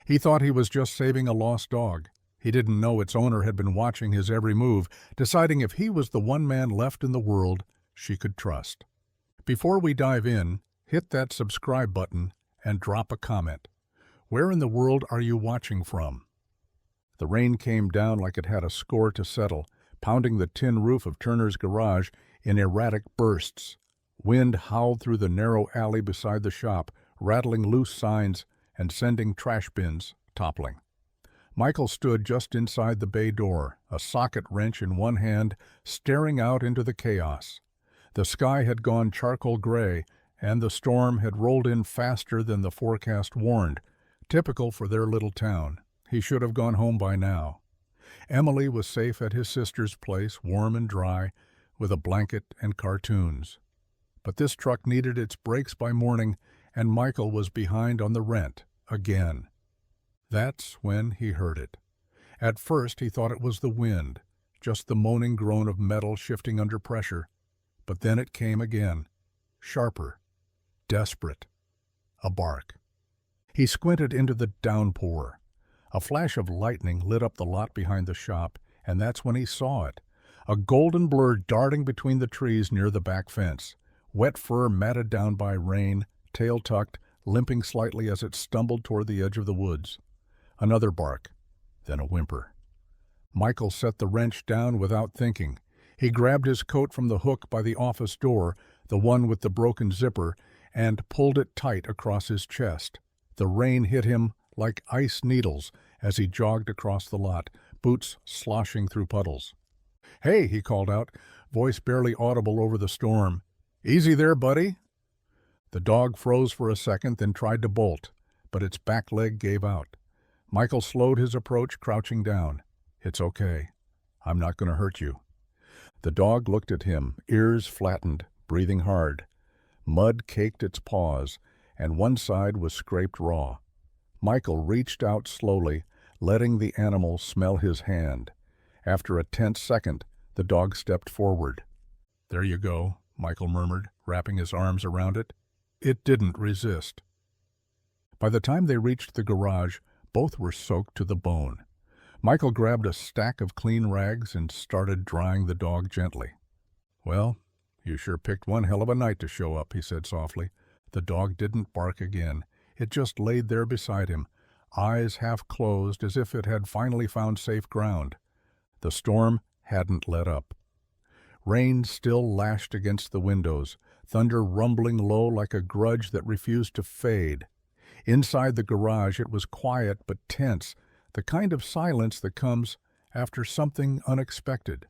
He thought he was just saving a lost dog. He didn't know its owner had been watching his every move, deciding if he was the one man left in the world she could trust. Before we dive in, hit that subscribe button and drop a comment. Where in the world are you watching from? The rain came down like it had a score to settle, pounding the tin roof of Turner's garage in erratic bursts. Wind howled through the narrow alley beside the shop, rattling loose signs and sending trash bins toppling. Michael stood just inside the bay door, a socket wrench in one hand, staring out into the chaos. The sky had gone charcoal gray, and the storm had rolled in faster than the forecast warned, typical for their little town. He should have gone home by now. Emily was safe at his sister's place, warm and dry, with a blanket and cartoons. But this truck needed its brakes by morning, and Michael was behind on the rent, again. That's when he heard it. At first he thought it was the wind, just the moaning groan of metal shifting under pressure. But then it came again, sharper, desperate, a bark. He squinted into the downpour. A flash of lightning lit up the lot behind the shop, and that's when he saw it, a golden blur darting between the trees near the back fence, wet fur matted down by rain, tail tucked, limping slightly as it stumbled toward the edge of the woods. Another bark, then a whimper. Michael set the wrench down without thinking. He grabbed his coat from the hook by the office door, the one with the broken zipper, and pulled it tight across his chest. The rain hit him like ice needles as he jogged across the lot, boots sloshing through puddles. "Hey," he called out, voice barely audible over the storm. "Easy there, buddy." The dog froze for a second, then tried to bolt, but its back leg gave out. Michael slowed his approach, crouching down. "It's okay. I'm not going to hurt you." The dog looked at him, ears flattened, breathing hard. Mud caked its paws, and one side was scraped raw. Michael reached out slowly, letting the animal smell his hand. After a tense second, the dog stepped forward. "There you go," Michael murmured, wrapping his arms around it. It didn't resist. By the time they reached the garage, both were soaked to the bone. Michael grabbed a stack of clean rags and started drying the dog gently. "Well, you sure picked one hell of a night to show up," he said softly. The dog didn't bark again. It just laid there beside him, eyes half closed as if it had finally found safe ground. The storm hadn't let up. Rain still lashed against the windows, thunder rumbling low like a grudge that refused to fade. Inside the garage it was quiet but tense, the kind of silence that comes after something unexpected,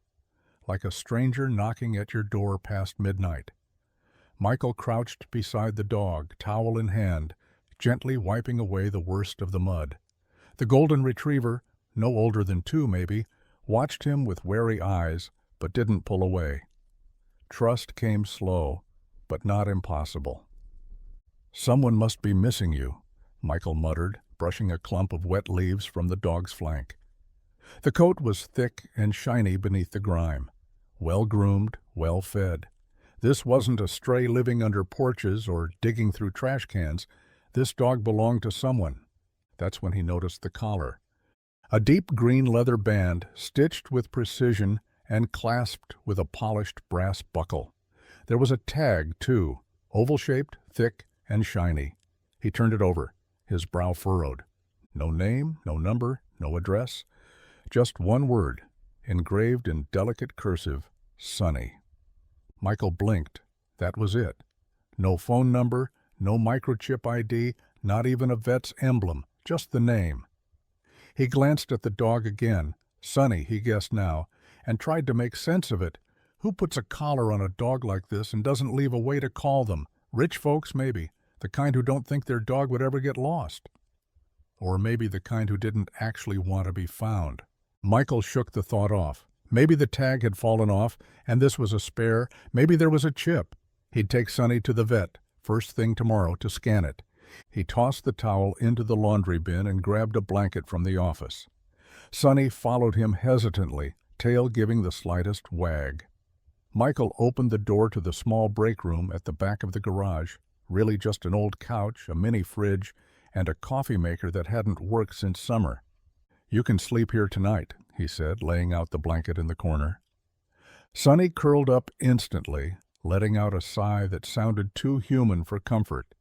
like a stranger knocking at your door past midnight. Michael crouched beside the dog, towel in hand, gently wiping away the worst of the mud. The golden retriever, no older than 2 maybe, watched him with wary eyes, but didn't pull away. Trust came slow, but not impossible. "Someone must be missing you," Michael muttered, brushing a clump of wet leaves from the dog's flank. The coat was thick and shiny beneath the grime, well-groomed, well-fed. This wasn't a stray living under porches or digging through trash cans. This dog belonged to someone. That's when he noticed the collar. A deep green leather band, stitched with precision and clasped with a polished brass buckle. There was a tag, too, oval-shaped, thick, and shiny. He turned it over, his brow furrowed. No name, no number, no address. Just one word, engraved in delicate cursive, Sonny. Michael blinked. That was it. No phone number, no microchip ID, not even a vet's emblem, just the name. He glanced at the dog again, Sonny, he guessed now, and tried to make sense of it. Who puts a collar on a dog like this and doesn't leave a way to call them? Rich folks, maybe. The kind who don't think their dog would ever get lost. Or maybe the kind who didn't actually want to be found. Michael shook the thought off. Maybe the tag had fallen off, and this was a spare. Maybe there was a chip. He'd take Sonny to the vet, first thing tomorrow, to scan it. He tossed the towel into the laundry bin and grabbed a blanket from the office. Sonny followed him hesitantly, tail giving the slightest wag. Michael opened the door to the small break room at the back of the garage, really just an old couch, a mini fridge, and a coffee maker that hadn't worked since summer. "You can sleep here tonight," he said, laying out the blanket in the corner. Sonny curled up instantly, letting out a sigh that sounded too human for comfort.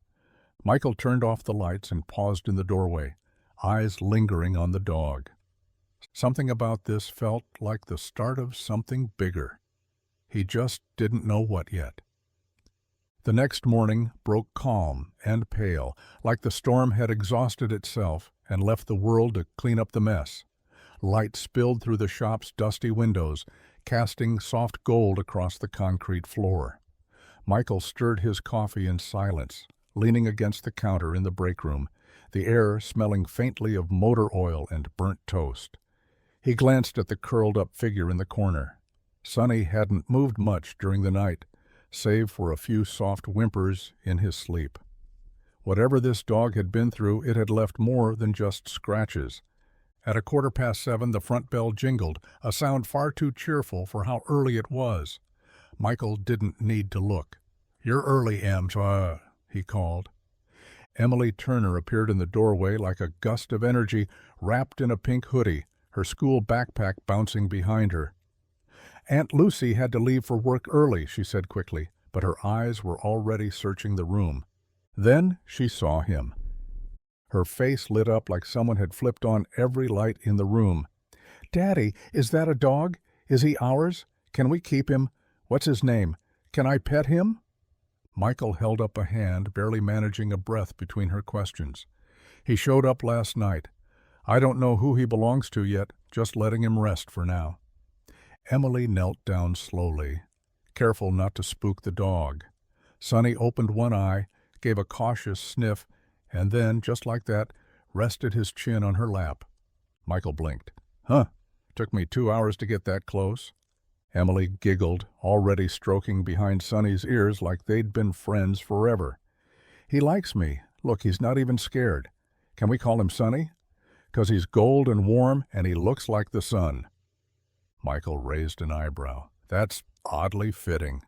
Michael turned off the lights and paused in the doorway, eyes lingering on the dog. Something about this felt like the start of something bigger. He just didn't know what yet. The next morning broke calm and pale, like the storm had exhausted itself and left the world to clean up the mess. Light spilled through the shop's dusty windows, casting soft gold across the concrete floor. Michael stirred his coffee in silence, leaning against the counter in the break room, the air smelling faintly of motor oil and burnt toast. He glanced at the curled-up figure in the corner. Sonny hadn't moved much during the night, save for a few soft whimpers in his sleep. Whatever this dog had been through, it had left more than just scratches. At 7:15, the front bell jingled, a sound far too cheerful for how early it was. Michael didn't need to look. "You're early, Em," he called. Emily Turner appeared in the doorway like a gust of energy, wrapped in a pink hoodie, her school backpack bouncing behind her. "Aunt Lucy had to leave for work early," she said quickly, but her eyes were already searching the room. Then she saw him. Her face lit up like someone had flipped on every light in the room. "Daddy, is that a dog? Is he ours? Can we keep him? What's his name? Can I pet him?" Michael held up a hand, barely managing a breath between her questions. "He showed up last night. I don't know who he belongs to yet, just letting him rest for now." Emily knelt down slowly, careful not to spook the dog. Sonny opened one eye, gave a cautious sniff, and then, just like that, rested his chin on her lap. Michael blinked. "Huh, took me 2 hours to get that close." Emily giggled, already stroking behind Sonny's ears like they'd been friends forever. "He likes me. Look, he's not even scared. Can we call him Sonny? 'Cause he's gold and warm, and he looks like the sun." Michael raised an eyebrow. "That's oddly fitting."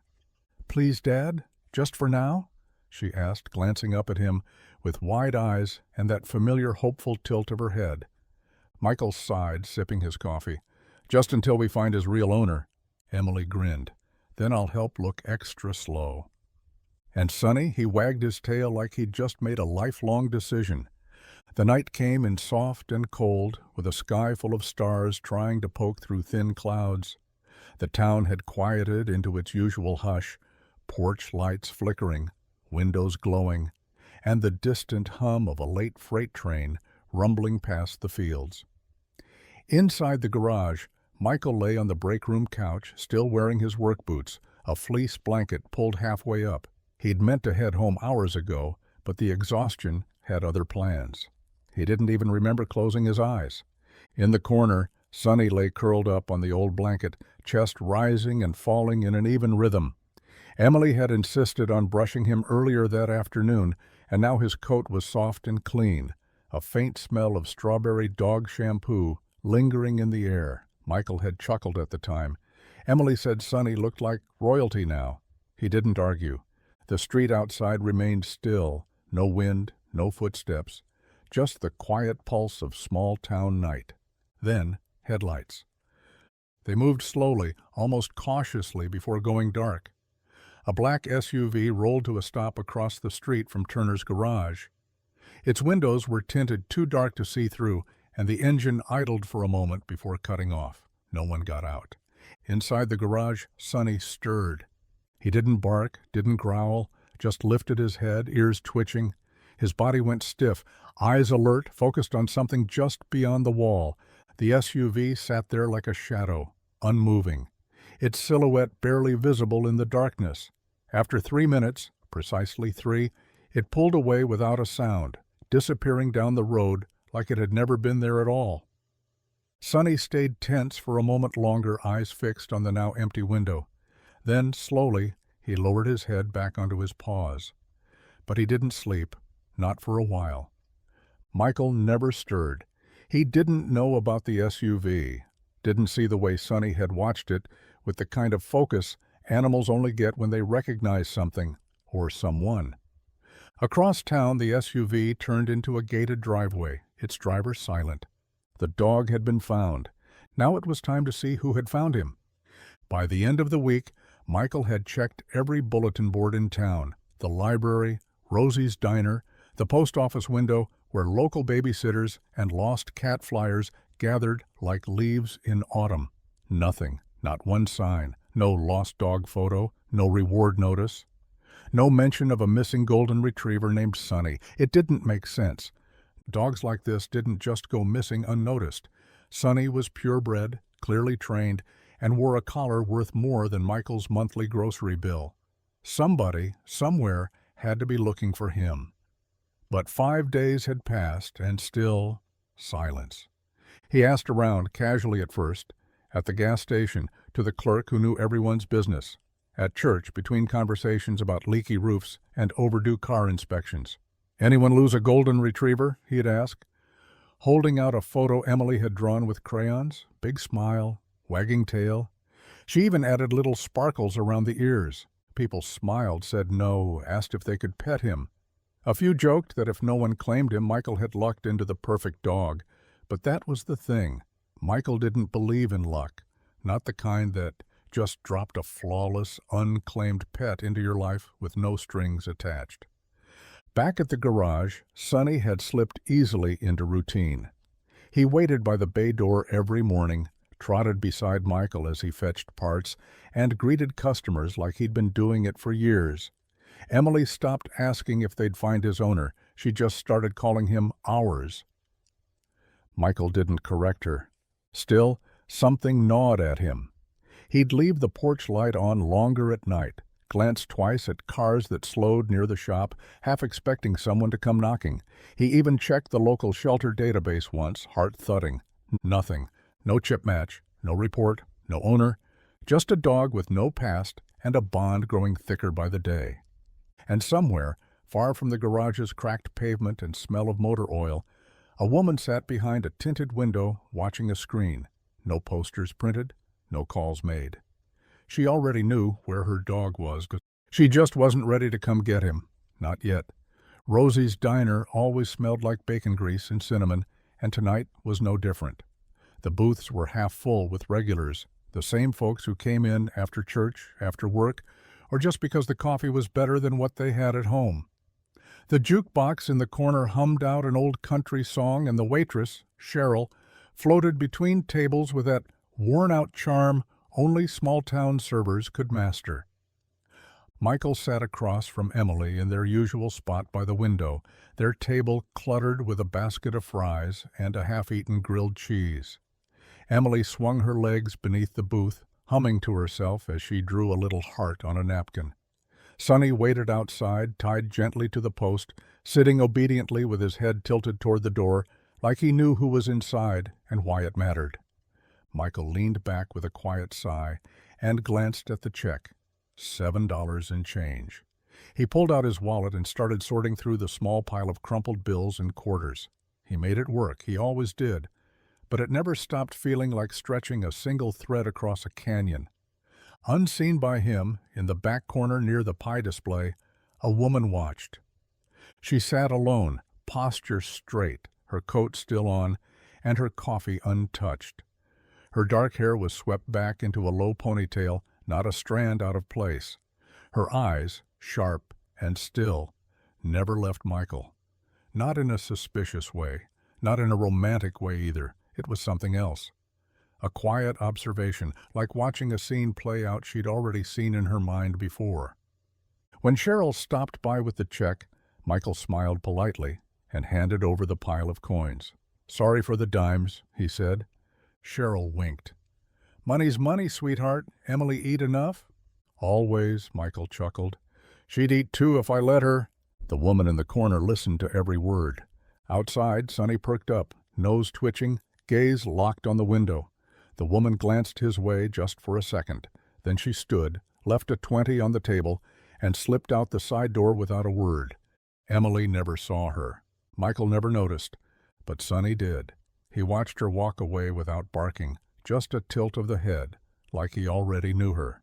"Please, Dad, just for now?" she asked, glancing up at him with wide eyes and that familiar hopeful tilt of her head. Michael sighed, sipping his coffee. "Just until we find his real owner." Emily grinned. "Then I'll help look extra slow." And Sonny, he wagged his tail like he'd just made a lifelong decision. The night came in soft and cold, with a sky full of stars trying to poke through thin clouds. The town had quieted into its usual hush, porch lights flickering, windows glowing, and the distant hum of a late freight train rumbling past the fields. Inside the garage, Michael lay on the break room couch, still wearing his work boots, a fleece blanket pulled halfway up. He'd meant to head home hours ago, but the exhaustion had other plans. He didn't even remember closing his eyes. In the corner, Sonny lay curled up on the old blanket, chest rising and falling in an even rhythm. Emily had insisted on brushing him earlier that afternoon, and now his coat was soft and clean, a faint smell of strawberry dog shampoo lingering in the air. Michael had chuckled at the time. Emily said Sonny looked like royalty now. He didn't argue. The street outside remained still, no wind, no footsteps, just the quiet pulse of small-town night. Then, headlights. They moved slowly, almost cautiously, before going dark. A black SUV rolled to a stop across the street from Turner's garage. Its windows were tinted too dark to see through, and the engine idled for a moment before cutting off. No one got out. Inside the garage, Sonny stirred. He didn't bark, didn't growl, just lifted his head, ears twitching. His body went stiff, eyes alert, focused on something just beyond the wall. The SUV sat there like a shadow, unmoving, its silhouette barely visible in the darkness. After 3 minutes, precisely 3, it pulled away without a sound, disappearing down the road like it had never been there at all. Sonny stayed tense for a moment longer, eyes fixed on the now empty window. Then, slowly, he lowered his head back onto his paws. But he didn't sleep, not for a while. Michael never stirred. He didn't know about the SUV, didn't see the way Sonny had watched it, with the kind of focus animals only get when they recognize something or someone. Across town, the SUV turned into a gated driveway, its driver silent. The dog had been found. Now it was time to see who had found him. By the end of the week, Michael had checked every bulletin board in town, the library, Rosie's Diner, the post office window, where local babysitters and lost cat flyers gathered like leaves in autumn. Nothing, not one sign, no lost dog photo, no reward notice. No mention of a missing golden retriever named Sonny. It didn't make sense. Dogs like this didn't just go missing unnoticed. Sonny was purebred, clearly trained, and wore a collar worth more than Michael's monthly grocery bill. Somebody, somewhere, had to be looking for him. But 5 days had passed, and still silence. He asked around, casually at first, at the gas station, to the clerk who knew everyone's business, at church between conversations about leaky roofs and overdue car inspections. "Anyone lose a golden retriever?" he had asked, holding out a photo Emily had drawn with crayons. Big smile, wagging tail. She even added little sparkles around the ears. People smiled, said no, asked if they could pet him. A few joked that if no one claimed him, Michael had lucked into the perfect dog. But that was the thing. Michael didn't believe in luck, not the kind that just dropped a flawless, unclaimed pet into your life with no strings attached. Back at the garage, Sonny had slipped easily into routine. He waited by the bay door every morning, trotted beside Michael as he fetched parts, and greeted customers like he'd been doing it for years. Emily stopped asking if they'd find his owner. She just started calling him ours. Michael didn't correct her. Still, something gnawed at him. He'd leave the porch light on longer at night, glance twice at cars that slowed near the shop, half expecting someone to come knocking. He even checked the local shelter database once, heart thudding. Nothing. No chip match, no report, no owner, just a dog with no past and a bond growing thicker by the day. And somewhere, far from the garage's cracked pavement and smell of motor oil, a woman sat behind a tinted window watching a screen. No posters printed, no calls made. She already knew where her dog was. She just wasn't ready to come get him. Not yet. Rosie's Diner always smelled like bacon grease and cinnamon, and tonight was no different. The booths were half full with regulars, the same folks who came in after church, after work, or just because the coffee was better than what they had at home. The jukebox in the corner hummed out an old country song, and the waitress, Cheryl, floated between tables with that worn-out charm only small-town servers could master. Michael sat across from Emily in their usual spot by the window, their table cluttered with a basket of fries and a half-eaten grilled cheese. Emily swung her legs beneath the booth, humming to herself as she drew a little heart on a napkin. Sonny waited outside, tied gently to the post, sitting obediently with his head tilted toward the door, like he knew who was inside and why it mattered. Michael leaned back with a quiet sigh and glanced at the check. $7 and change. He pulled out his wallet and started sorting through the small pile of crumpled bills and quarters. He made it work, he always did, but it never stopped feeling like stretching a single thread across a canyon. Unseen by him, in the back corner near the pie display, a woman watched. She sat alone, posture straight, her coat still on, and her coffee untouched. Her dark hair was swept back into a low ponytail, not a strand out of place. Her eyes, sharp and still, never left Michael. Not in a suspicious way, not in a romantic way either. It was something else. A quiet observation, like watching a scene play out she'd already seen in her mind before. When Cheryl stopped by with the check, Michael smiled politely and handed over the pile of coins. "Sorry for the dimes," he said. Cheryl winked. "Money's money, sweetheart. Emily eat enough?" "Always," Michael chuckled. "She'd eat 2 if I let her." The woman in the corner listened to every word. Outside, Sonny perked up, nose twitching, gaze locked on the window. The woman glanced his way just for a second. Then she stood, left a 20 on the table, and slipped out the side door without a word. Emily never saw her. Michael never noticed, but Sonny did. He watched her walk away without barking, just a tilt of the head, like he already knew her.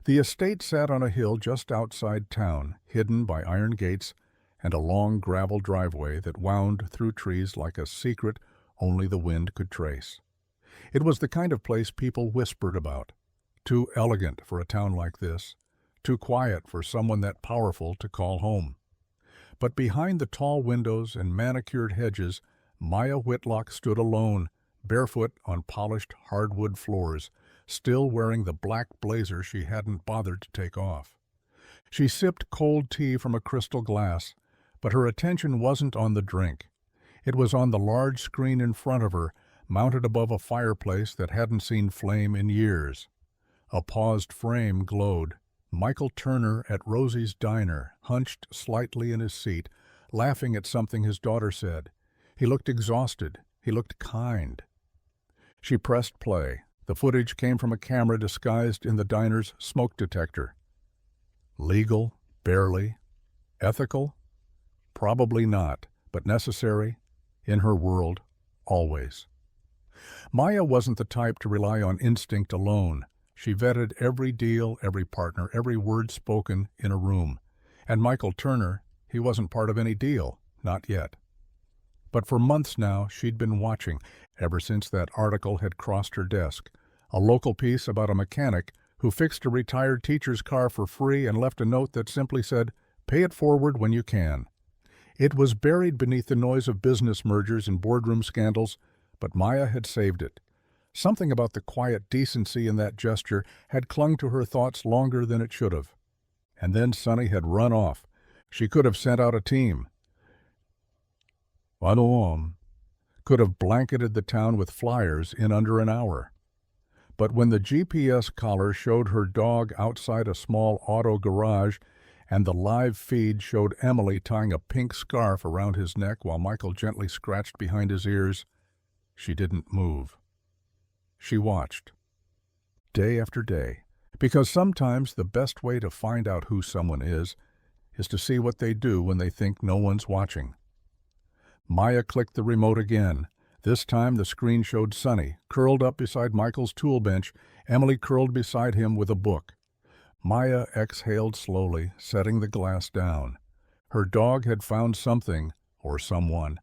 The estate sat on a hill just outside town, hidden by iron gates, and a long gravel driveway that wound through trees like a secret only the wind could trace. It was the kind of place people whispered about. Too elegant for a town like this, too quiet for someone that powerful to call home. But behind the tall windows and manicured hedges, Maya Whitlock stood alone, barefoot on polished hardwood floors, still wearing the black blazer she hadn't bothered to take off. She sipped cold tea from a crystal glass, but her attention wasn't on the drink. It was on the large screen in front of her, mounted above a fireplace that hadn't seen flame in years. A paused frame glowed. Michael Turner at Rosie's Diner, hunched slightly in his seat, laughing at something his daughter said. He looked exhausted. He looked kind. She pressed play. The footage came from a camera disguised in the diner's smoke detector. Legal? Barely. Ethical? Probably not, but necessary. In her world, always. Maya wasn't the type to rely on instinct alone. She vetted every deal, every partner, every word spoken in a room. And Michael Turner, he wasn't part of any deal, not yet. But for months now, she'd been watching, ever since that article had crossed her desk. A local piece about a mechanic who fixed a retired teacher's car for free and left a note that simply said, "Pay it forward when you can." It was buried beneath the noise of business mergers and boardroom scandals, but Maya had saved it. Something about the quiet decency in that gesture had clung to her thoughts longer than it should have. And then Sonny had run off. She could have sent out a team. Could have blanketed the town with flyers in under an hour. But when the GPS collar showed her dog outside a small auto garage and the live feed showed Emily tying a pink scarf around his neck while Michael gently scratched behind his ears, she didn't move. She watched, day after day, because sometimes the best way to find out who someone is to see what they do when they think no one's watching. Maya clicked the remote again. This time the screen showed Sonny, curled up beside Michael's tool bench, Emily curled beside him with a book. Maya exhaled slowly, setting the glass down. Her dog had found something, or someone,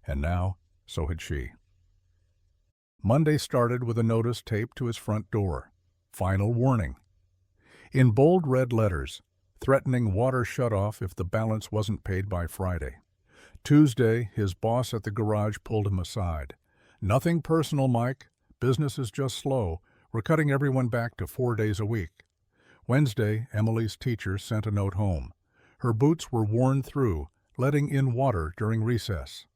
and now so had she. Monday started with a notice taped to his front door. Final warning. In bold red letters, threatening water shutoff if the balance wasn't paid by Friday. Tuesday, his boss at the garage pulled him aside. "Nothing personal, Mike. Business is just slow. We're cutting everyone back to 4 days a week." Wednesday, Emily's teacher sent a note home. Her boots were worn through, letting in water during recess.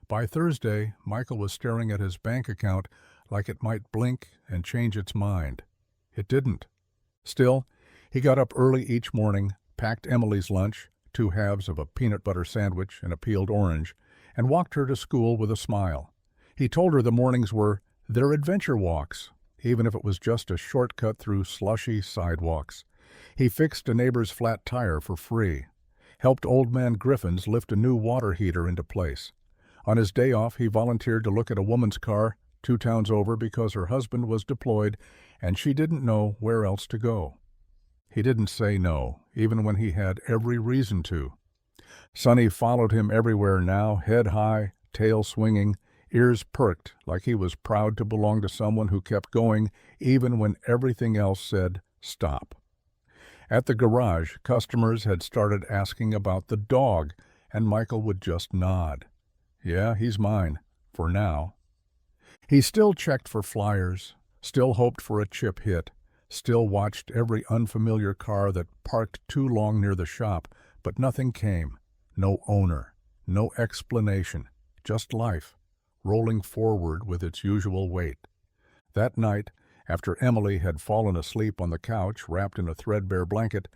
By Thursday, Michael was staring at his bank account like it might blink and change its mind. It didn't. Still, he got up early each morning, packed Emily's lunch, 2 halves of a peanut butter sandwich and a peeled orange, and walked her to school with a smile. He told her the mornings were their adventure walks, even if it was just a shortcut through slushy sidewalks. He fixed a neighbor's flat tire for free, helped Old Man Griffin's lift a new water heater into place. On his day off, he volunteered to look at a woman's car 2 towns over because her husband was deployed and she didn't know where else to go. He didn't say no, even when he had every reason to. Sonny followed him everywhere now, head high, tail swinging, ears perked like he was proud to belong to someone who kept going even when everything else said stop. At the garage, customers had started asking about the dog, and Michael would just nod. "Yeah, he's mine, for now." He still checked for flyers, still hoped for a chip hit, still watched every unfamiliar car that parked too long near the shop, but nothing came. No owner, no explanation, just life, rolling forward with its usual weight. That night, after Emily had fallen asleep on the couch wrapped in a threadbare blanket,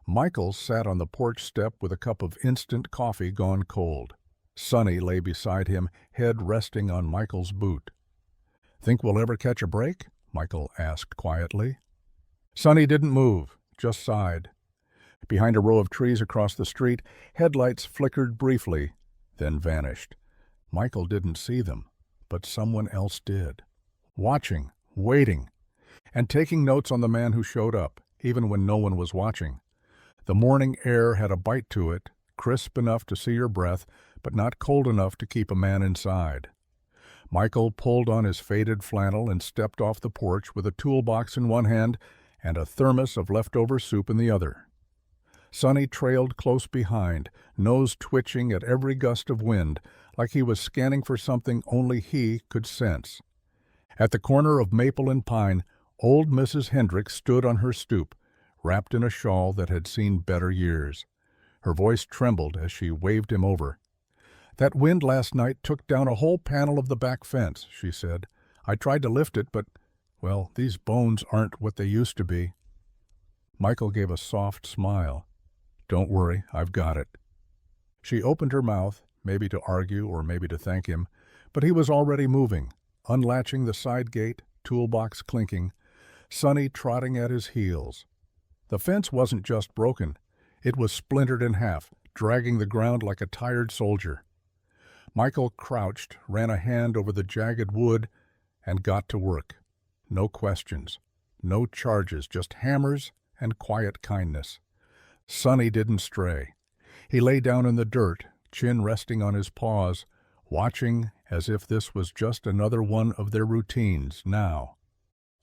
Michael sat on the porch step with a cup of instant coffee gone cold. Sonny lay beside him, head resting on Michael's boot. "Think we'll ever catch a break?" Michael asked quietly. Sonny didn't move, just sighed. Behind a row of trees across the street, headlights flickered briefly, then vanished. Michael didn't see them, but someone else did. Watching, waiting, and taking notes on the man who showed up, even when no one was watching. The morning air had a bite to it, crisp enough to see your breath, but not cold enough to keep a man inside. Michael pulled on his faded flannel and stepped off the porch with a toolbox in one hand and a thermos of leftover soup in the other. Sonny trailed close behind, nose twitching at every gust of wind, like he was scanning for something only he could sense. At the corner of Maple and Pine, old Mrs. Hendricks stood on her stoop, wrapped in a shawl that had seen better years. Her voice trembled as she waved him over. "That wind last night took down a whole panel of the back fence," she said. "I tried to lift it, but, well, these bones aren't what they used to be." Michael gave a soft smile. "Don't worry, I've got it." She opened her mouth, maybe to argue or maybe to thank him, but he was already moving, unlatching the side gate, toolbox clinking, Sonny trotting at his heels. The fence wasn't just broken. It was splintered in half, dragging the ground like a tired soldier. Michael crouched, ran a hand over the jagged wood, and got to work. No questions, no charges, just hammers and quiet kindness. Sonny didn't stray. He lay down in the dirt, chin resting on his paws, watching as if this was just another one of their routines now.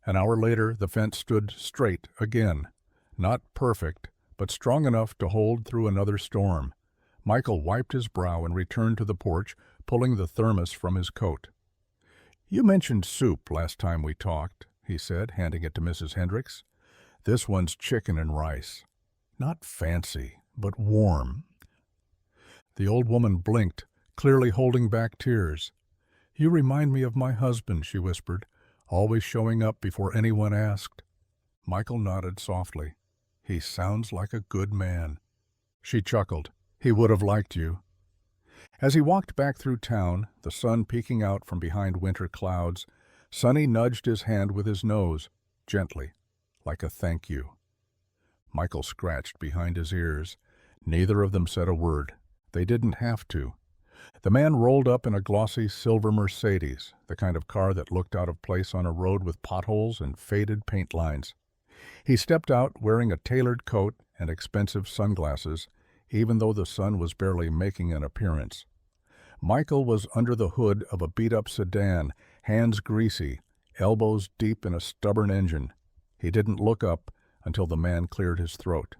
An hour later, the fence stood straight again. Not perfect, but strong enough to hold through another storm. Michael wiped his brow and returned to the porch, pulling the thermos from his coat. "You mentioned soup last time we talked," he said, handing it to Mrs. Hendricks. "This one's chicken and rice. Not fancy, but warm." The old woman blinked, clearly holding back tears. "You remind me of my husband," she whispered, "always showing up before anyone asked." Michael nodded softly. "He sounds like a good man." She chuckled. "He would have liked you." As he walked back through town, the sun peeking out from behind winter clouds, Sonny nudged his hand with his nose, gently, like a thank you. Michael scratched behind his ears. Neither of them said a word. They didn't have to. The man rolled up in a glossy silver Mercedes, the kind of car that looked out of place on a road with potholes and faded paint lines. He stepped out wearing a tailored coat and expensive sunglasses, even though the sun was barely making an appearance. Michael was under the hood of a beat-up sedan, hands greasy, elbows deep in a stubborn engine. He didn't look up until the man cleared his throat.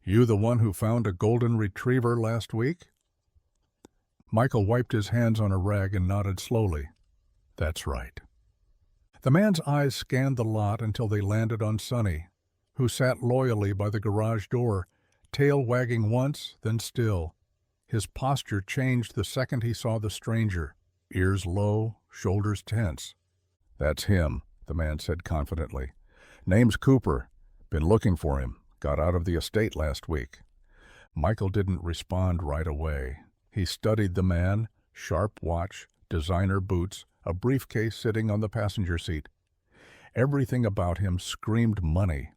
"You the one who found a golden retriever last week?" Michael wiped his hands on a rag and nodded slowly. "That's right." The man's eyes scanned the lot until they landed on Sonny, who sat loyally by the garage door, tail wagging once, then still. His posture changed the second he saw the stranger, ears low, shoulders tense. "That's him," the man said confidently. "Name's Cooper. Been looking for him. Got out of the estate last week." Michael didn't respond right away. He studied the man, sharp watch, designer boots, a briefcase sitting on the passenger seat. Everything about him screamed money,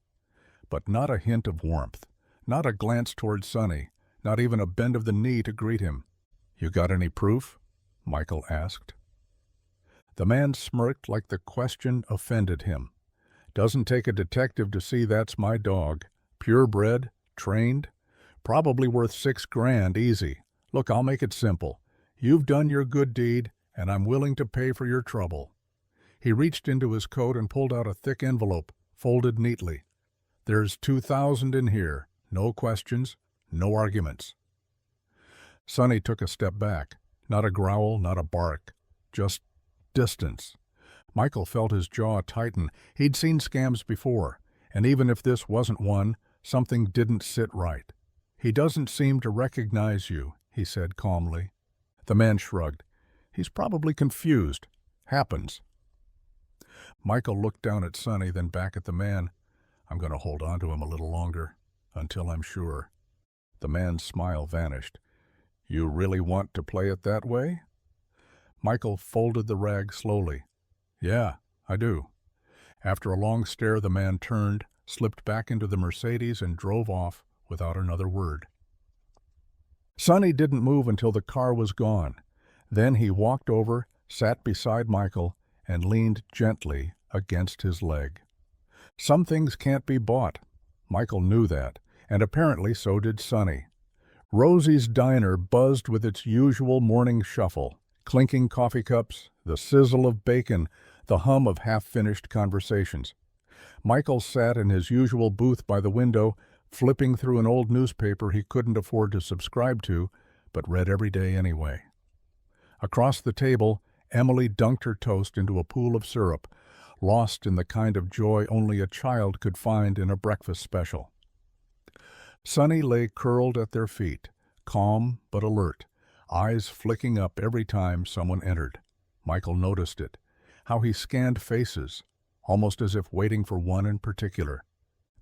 but not a hint of warmth, not a glance toward Sonny, not even a bend of the knee to greet him. "You got any proof?" Michael asked. The man smirked like the question offended him. "Doesn't take a detective to see that's my dog. Purebred, trained, probably worth $6,000 easy. Look, I'll make it simple. You've done your good deed, and I'm willing to pay for your trouble." He reached into his coat and pulled out a thick envelope, folded neatly. "There's $2,000 in here. No questions, no arguments." Sonny took a step back. Not a growl, not a bark. Just distance. Michael felt his jaw tighten. He'd seen scams before, and even if this wasn't one, something didn't sit right. "He doesn't seem to recognize you," he said calmly. The man shrugged. "He's probably confused. Happens." Michael looked down at Sonny, then back at the man. "I'm going to hold on to him a little longer, until I'm sure." The man's smile vanished. "You really want to play it that way?" Michael folded the rag slowly. "Yeah, I do." After a long stare, the man turned, slipped back into the Mercedes, and drove off without another word. Sonny didn't move until the car was gone. Then he walked over, sat beside Michael, and leaned gently against his leg. Some things can't be bought. Michael knew that, and apparently so did Sonny. Rosie's diner buzzed with its usual morning shuffle, clinking coffee cups, the sizzle of bacon, the hum of half-finished conversations. Michael sat in his usual booth by the window, flipping through an old newspaper he couldn't afford to subscribe to, but read every day anyway. Across the table, Emily dunked her toast into a pool of syrup, lost in the kind of joy only a child could find in a breakfast special. Sonny lay curled at their feet, calm but alert, eyes flicking up every time someone entered. Michael noticed it, how he scanned faces, almost as if waiting for one in particular.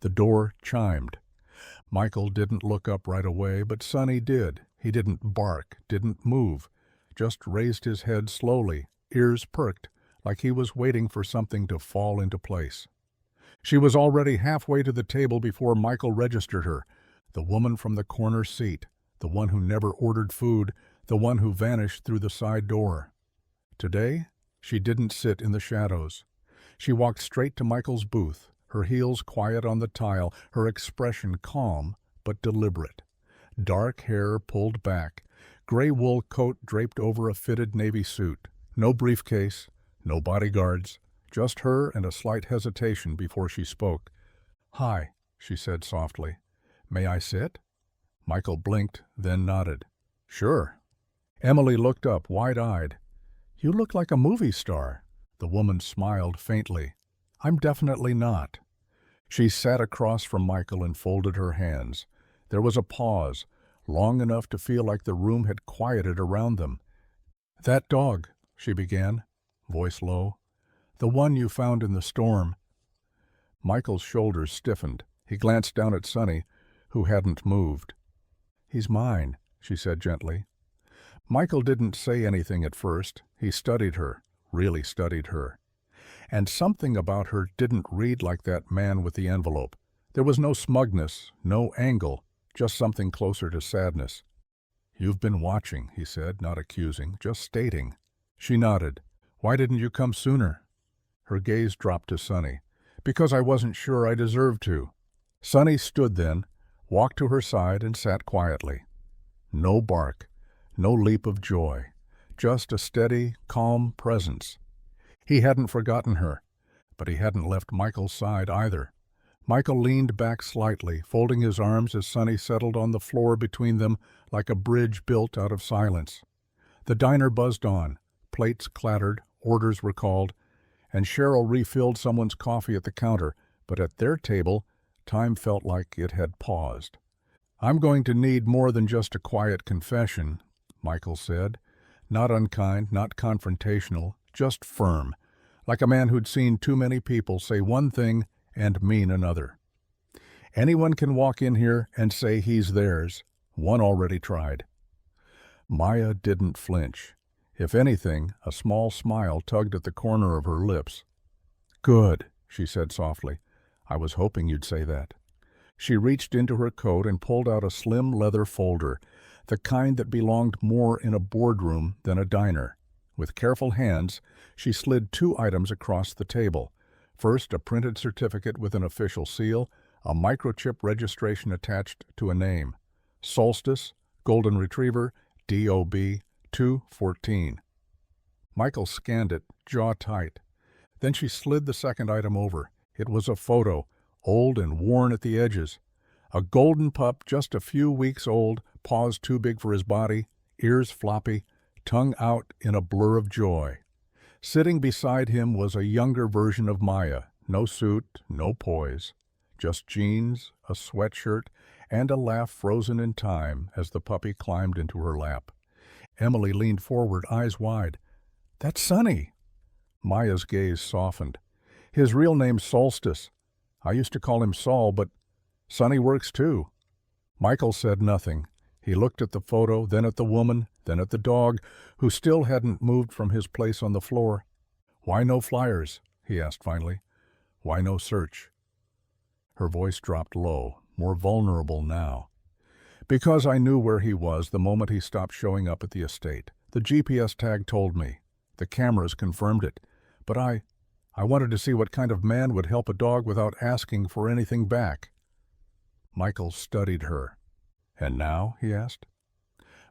The door chimed. Michael didn't look up right away, but Sonny did. He didn't bark, didn't move, just raised his head slowly, ears perked, like he was waiting for something to fall into place. She was already halfway to the table before Michael registered her, the woman from the corner seat, the one who never ordered food, the one who vanished through the side door. Today, she didn't sit in the shadows. She walked straight to Michael's booth, her heels quiet on the tile, her expression calm but deliberate. Dark hair pulled back, gray wool coat draped over a fitted navy suit. No briefcase, no bodyguards, just her and a slight hesitation before she spoke. "Hi," she said softly. "May I sit?" Michael blinked, then nodded. "Sure." Emily looked up, wide-eyed. "You look like a movie star." The woman smiled faintly. "I'm definitely not." She sat across from Michael and folded her hands. There was a pause, long enough to feel like the room had quieted around them. "That dog," she began, voice low. "The one you found in the storm." Michael's shoulders stiffened. He glanced down at Sonny, who hadn't moved. "He's mine," she said gently. Michael didn't say anything at first. He studied her, really studied her. And something about her didn't read like that man with the envelope. There was no smugness, no angle, just something closer to sadness. "You've been watching," he said, not accusing, just stating. She nodded. "Why didn't you come sooner?" Her gaze dropped to Sonny. "Because I wasn't sure I deserved to." Sonny stood then, walked to her side and sat quietly. No bark, no leap of joy, just a steady, calm presence. He hadn't forgotten her, but he hadn't left Michael's side either. Michael leaned back slightly, folding his arms as Sonny settled on the floor between them like a bridge built out of silence. The diner buzzed on, plates clattered, orders were called, and Cheryl refilled someone's coffee at the counter, but at their table, time felt like it had paused. "I'm going to need more than just a quiet confession," Michael said. Not unkind, not confrontational, just firm, like a man who'd seen too many people say one thing and mean another. "Anyone can walk in here and say he's theirs. One already tried." Maya didn't flinch. If anything, a small smile tugged at the corner of her lips. "Good," she said softly. "I was hoping you'd say that." She reached into her coat and pulled out a slim leather folder, the kind that belonged more in a boardroom than a diner. With careful hands, she slid 2 items across the table. First, a printed certificate with an official seal, a microchip registration attached to a name. Solstice, Golden Retriever, DOB 214. Michael scanned it, jaw tight. Then she slid the second item over. It was a photo, old and worn at the edges. A golden pup just a few weeks old, paws too big for his body, ears floppy, tongue out in a blur of joy. Sitting beside him was a younger version of Maya, no suit, no poise. Just jeans, a sweatshirt, and a laugh frozen in time as the puppy climbed into her lap. Emily leaned forward, eyes wide. "That's Sonny!" Maya's gaze softened. "His real name's Solstice. I used to call him Saul, but Sonny works too." Michael said nothing. He looked at the photo, then at the woman, then at the dog, who still hadn't moved from his place on the floor. "Why no flyers?" he asked finally. "Why no search?" Her voice dropped low, more vulnerable now. "Because I knew where he was the moment he stopped showing up at the estate. The GPS tag told me. The cameras confirmed it. But I wanted to see what kind of man would help a dog without asking for anything back." Michael studied her. "And now?" he asked.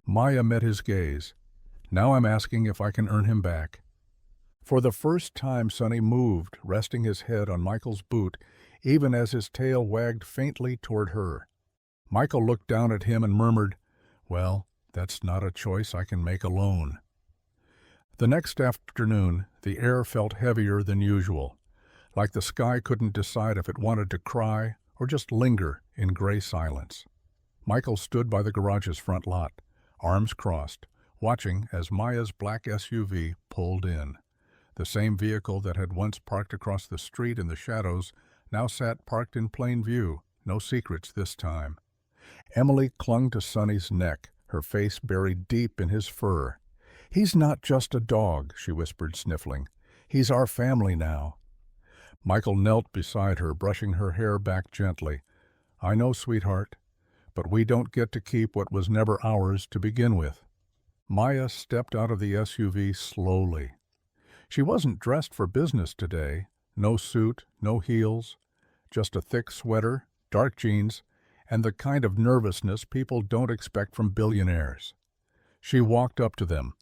Maya met his gaze. "Now I'm asking if I can earn him back." For the first time Sonny moved, resting his head on Michael's boot, even as his tail wagged faintly toward her. Michael looked down at him and murmured, "Well, that's not a choice I can make alone." The next afternoon, the air felt heavier than usual, like the sky couldn't decide if it wanted to cry or just linger in gray silence. Michael stood by the garage's front lot, arms crossed, watching as Maya's black SUV pulled in. The same vehicle that had once parked across the street in the shadows now sat parked in plain view, no secrets this time. Emily clung to Sonny's neck, her face buried deep in his fur. "He's not just a dog," she whispered, sniffling. "He's our family now." Michael knelt beside her, brushing her hair back gently. "I know, sweetheart, but we don't get to keep what was never ours to begin with." Maya stepped out of the SUV slowly. She wasn't dressed for business today. No suit, no heels, just a thick sweater, dark jeans, and the kind of nervousness people don't expect from billionaires. She walked up to them,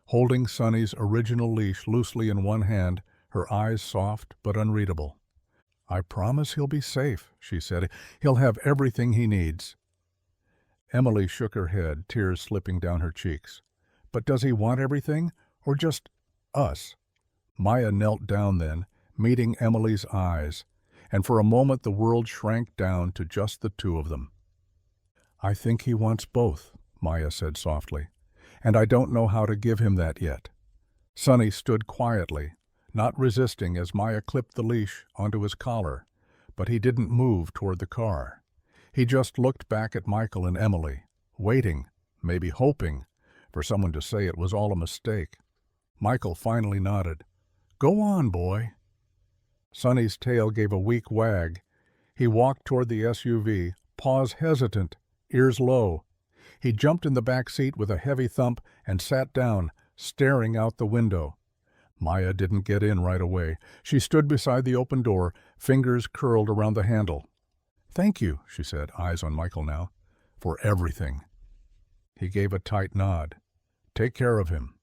holding Sonny's original leash loosely in one hand, her eyes soft but unreadable. "I promise he'll be safe," she said. "He'll have everything he needs." Emily shook her head, tears slipping down her cheeks. "But does he want everything, or just us?" Maya knelt down then, meeting Emily's eyes, and for a moment the world shrank down to just the two of them. "I think he wants both," Maya said softly, "and I don't know how to give him that yet." Sonny stood quietly, not resisting as Maya clipped the leash onto his collar, but he didn't move toward the car. He just looked back at Michael and Emily, waiting, maybe hoping, for someone to say it was all a mistake. Michael finally nodded. "Go on, boy." Sonny's tail gave a weak wag. He walked toward the SUV, paws hesitant, ears low. He jumped in the back seat with a heavy thump and sat down, staring out the window. Maya didn't get in right away. She stood beside the open door, fingers curled around the handle. "Thank you," she said, eyes on Michael now, "for everything." He gave a tight nod. "Take care of him."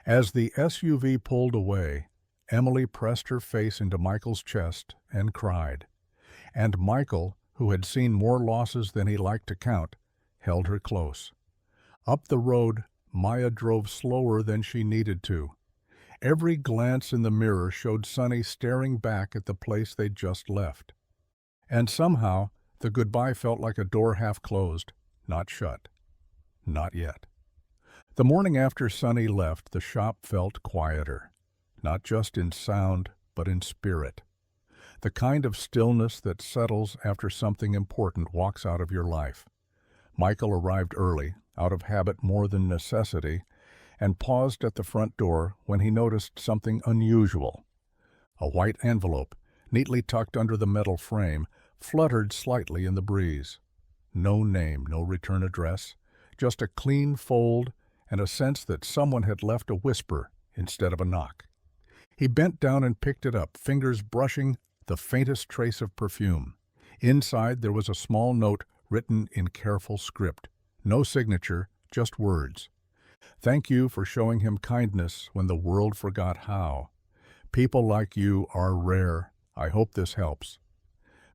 As the SUV pulled away, Emily pressed her face into Michael's chest and cried. And Michael, who had seen more losses than he liked to count, held her close. Up the road, Maya drove slower than she needed to. Every glance in the mirror showed Sonny staring back at the place they'd just left. And somehow, the goodbye felt like a door half closed, not shut. Not yet. The morning after Sonny left, the shop felt quieter, not just in sound, but in spirit. The kind of stillness that settles after something important walks out of your life. Michael arrived early, out of habit more than necessity, and paused at the front door when he noticed something unusual. A white envelope, neatly tucked under the metal frame, fluttered slightly in the breeze. No name, no return address, just a clean fold and a sense that someone had left a whisper instead of a knock. He bent down and picked it up, fingers brushing the faintest trace of perfume. Inside there was a small note written in careful script. No signature, just words. "Thank you for showing him kindness when the world forgot how. People like you are rare. I hope this helps."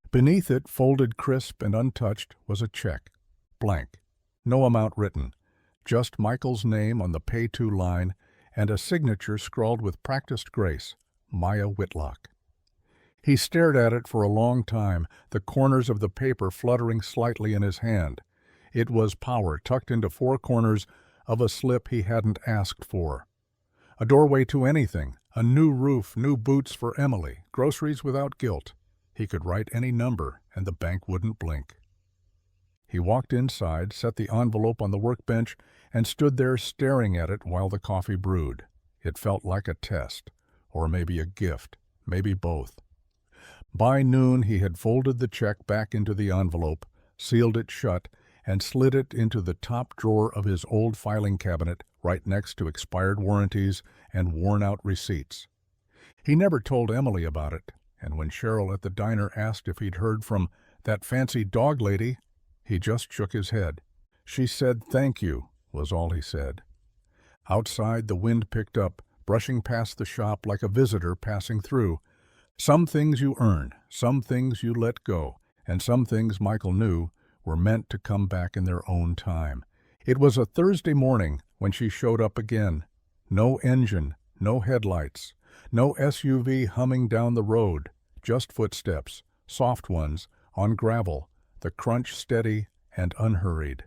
Beneath it, folded crisp and untouched, was a check. Blank. No amount written. Just Michael's name on the pay to line and a signature scrawled with practiced grace, Maya Whitlock. He stared at it for a long time, the corners of the paper fluttering slightly in his hand. It was power tucked into four corners of a slip he hadn't asked for. A doorway to anything, a new roof, new boots for Emily, groceries without guilt. He could write any number, and the bank wouldn't blink. He walked inside, set the envelope on the workbench, and stood there staring at it while the coffee brewed. It felt like a test, or maybe a gift, maybe both. By noon he had folded the check back into the envelope, sealed it shut, and slid it into the top drawer of his old filing cabinet right next to expired warranties and worn-out receipts. He never told Emily about it, and when Cheryl at the diner asked if he'd heard from that fancy dog lady, He just shook his head. She said thank you, was all he said. Outside, the wind picked up, brushing past the shop like a visitor passing through. Some things you earn, some things you let go, and some things, Michael knew, were meant to come back in their own time. It was a Thursday morning when she showed up again. No engine, no headlights, no SUV humming down the road, just footsteps, soft ones, on gravel, the crunch steady and unhurried.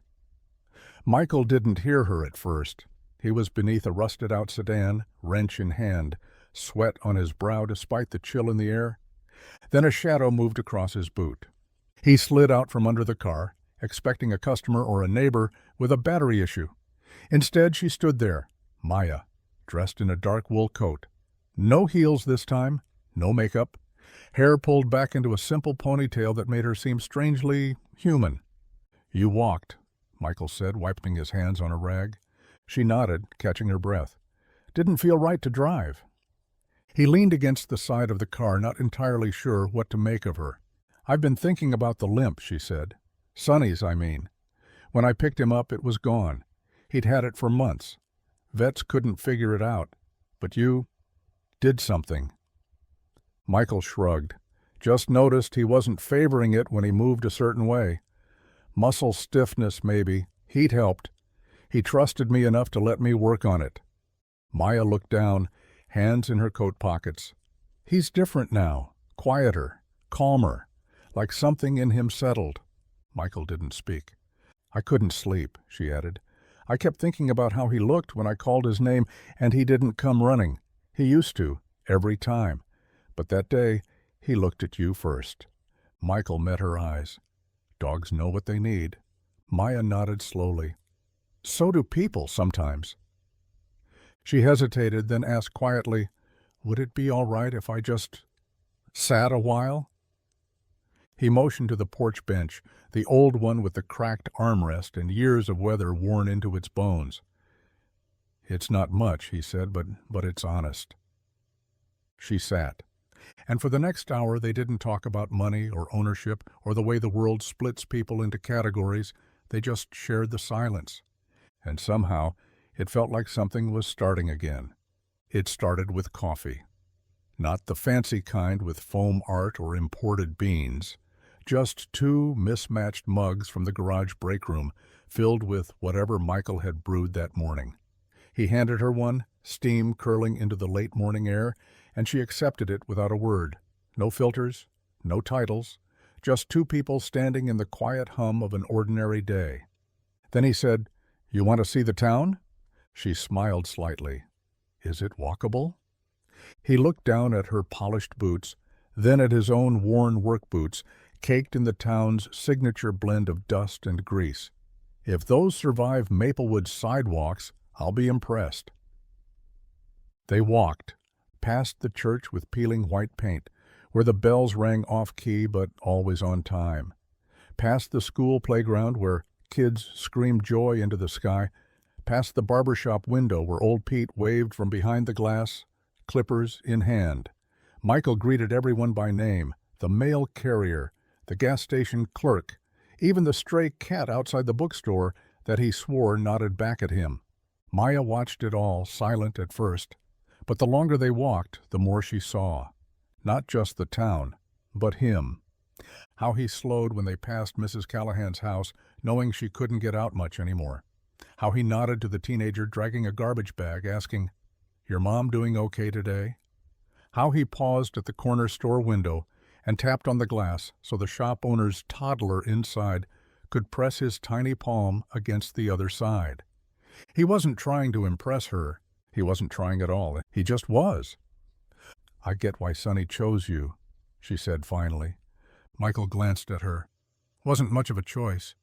Michael didn't hear her at first. He was beneath a rusted-out sedan, wrench in hand, sweat on his brow despite the chill in the air. Then a shadow moved across his boot. He slid out from under the car, expecting a customer or a neighbor with a battery issue. Instead, she stood there, Maya, dressed in a dark wool coat. No heels this time, no makeup, hair pulled back into a simple ponytail that made her seem strangely human. "You walked," Michael said, wiping his hands on a rag. She nodded, catching her breath. "Didn't feel right to drive." He leaned against the side of the car, not entirely sure what to make of her. "I've been thinking about the limp," she said. "Sonny's, I mean. When I picked him up, it was gone. He'd had it for months. Vets couldn't figure it out. But you did something." Michael shrugged. "Just noticed he wasn't favoring it when he moved a certain way. Muscle stiffness, maybe. Heat helped. He trusted me enough to let me work on it." Maya looked down, hands in her coat pockets. "He's different now, quieter, calmer, like something in him settled." Michael didn't speak. "I couldn't sleep," she added. "I kept thinking about how he looked when I called his name and he didn't come running. He used to, every time. But that day, he looked at you first." Michael met her eyes. "Dogs know what they need." Maya nodded slowly. "So do people sometimes." She hesitated, then asked quietly, "Would it be all right if I just sat a while?" He motioned to the porch bench, the old one with the cracked armrest and years of weather worn into its bones. "It's not much," he said, but it's honest." She sat. And for the next hour they didn't talk about money or ownership or the way the world splits people into categories. They just shared the silence. And somehow it felt like something was starting again. It started with coffee. Not the fancy kind with foam art or imported beans. Just two mismatched mugs from the garage break room, filled with whatever Michael had brewed that morning. He handed her one, steam curling into the late morning air, and she accepted it without a word. No filters, no titles, just two people standing in the quiet hum of an ordinary day. Then he said, "You want to see the town?" She smiled slightly. "Is it walkable?" He looked down at her polished boots, then at his own worn work boots, caked in the town's signature blend of dust and grease. "If those survive Maplewood's sidewalks, I'll be impressed." They walked, past the church with peeling white paint, where the bells rang off-key but always on time, past the school playground where kids screamed joy into the sky, past the barbershop window where old Pete waved from behind the glass, clippers in hand. Michael greeted everyone by name, the mail carrier, the gas station clerk, even the stray cat outside the bookstore that he swore nodded back at him. Maya watched it all, silent at first, but the longer they walked, the more she saw. Not just the town, but him. How he slowed when they passed Mrs. Callahan's house, knowing she couldn't get out much anymore. How he nodded to the teenager dragging a garbage bag, asking, "Your mom doing okay today?" How he paused at the corner store window and tapped on the glass so the shop owner's toddler inside could press his tiny palm against the other side. He wasn't trying to impress her. He wasn't trying at all. He just was. "I get why Sonny chose you," she said finally. Michael glanced at her. "Wasn't much of a choice.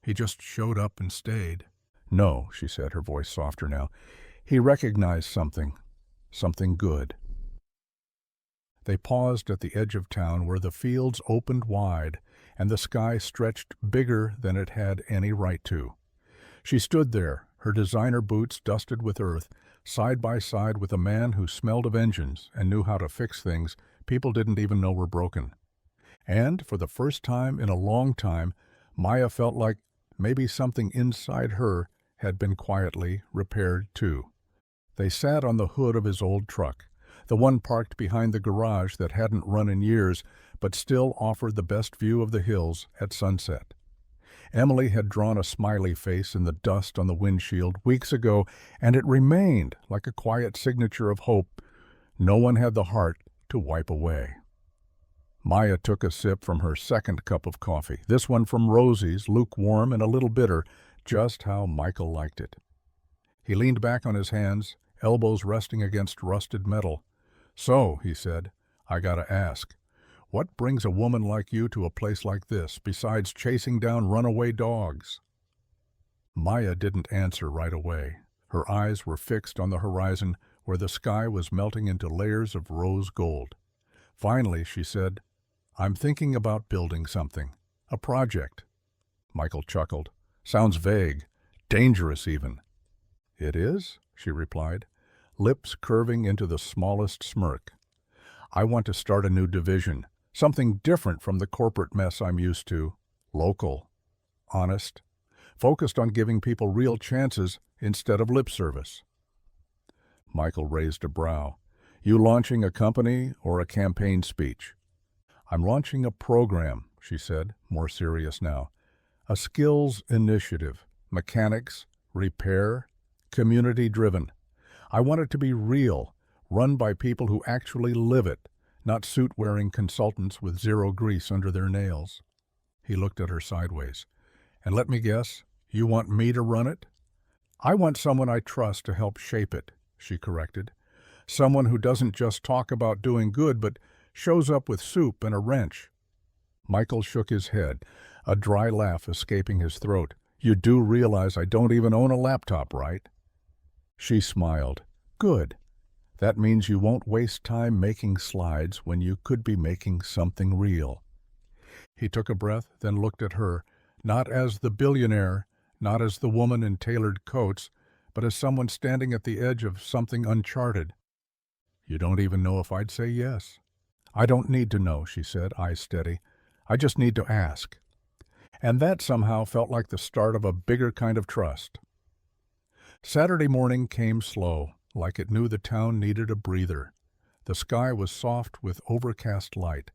He just showed up and stayed." "No," she said, her voice softer now. "He recognized something. Something good." They paused at the edge of town where the fields opened wide and the sky stretched bigger than it had any right to. She stood there, her designer boots dusted with earth, side by side with a man who smelled of engines and knew how to fix things people didn't even know were broken. And, for the first time in a long time, Maya felt like maybe something inside her had been quietly repaired too. They sat on the hood of his old truck, the one parked behind the garage that hadn't run in years but still offered the best view of the hills at sunset. Emily had drawn a smiley face in the dust on the windshield weeks ago, and it remained like a quiet signature of hope no one had the heart to wipe away. Maya took a sip from her second cup of coffee, this one from Rosie's, lukewarm and a little bitter, just how Michael liked it. He leaned back on his hands, elbows resting against rusted metal. "So," he said, "I gotta ask, what brings a woman like you to a place like this, besides chasing down runaway dogs?" Maya didn't answer right away. Her eyes were fixed on the horizon, where the sky was melting into layers of rose gold. Finally, she said, "I'm thinking about building something. A project." Michael chuckled. "Sounds vague. Dangerous, even." "It is?" she replied, lips curving into the smallest smirk. "I want to start a new division, something different from the corporate mess I'm used to. Local. Honest. Focused on giving people real chances instead of lip service." Michael raised a brow. "You launching a company or a campaign speech?" "I'm launching a program," she said, more serious now. "A skills initiative. Mechanics, repair, community-driven. I want it to be real, run by people who actually live it, not suit-wearing consultants with zero grease under their nails." He looked at her sideways. "And let me guess, you want me to run it?" "I want someone I trust to help shape it," she corrected. "Someone who doesn't just talk about doing good, but shows up with soup and a wrench." Michael shook his head, a dry laugh escaping his throat. "You do realize I don't even own a laptop, right?" She smiled. "Good. That means you won't waste time making slides when you could be making something real." He took a breath, then looked at her, not as the billionaire, not as the woman in tailored coats, but as someone standing at the edge of something uncharted. "You don't even know if I'd say yes." "I don't need to know," she said, eyes steady. "I just need to ask." And that somehow felt like the start of a bigger kind of trust. Saturday morning came slow, like it knew the town needed a breather. The sky was soft with overcast light,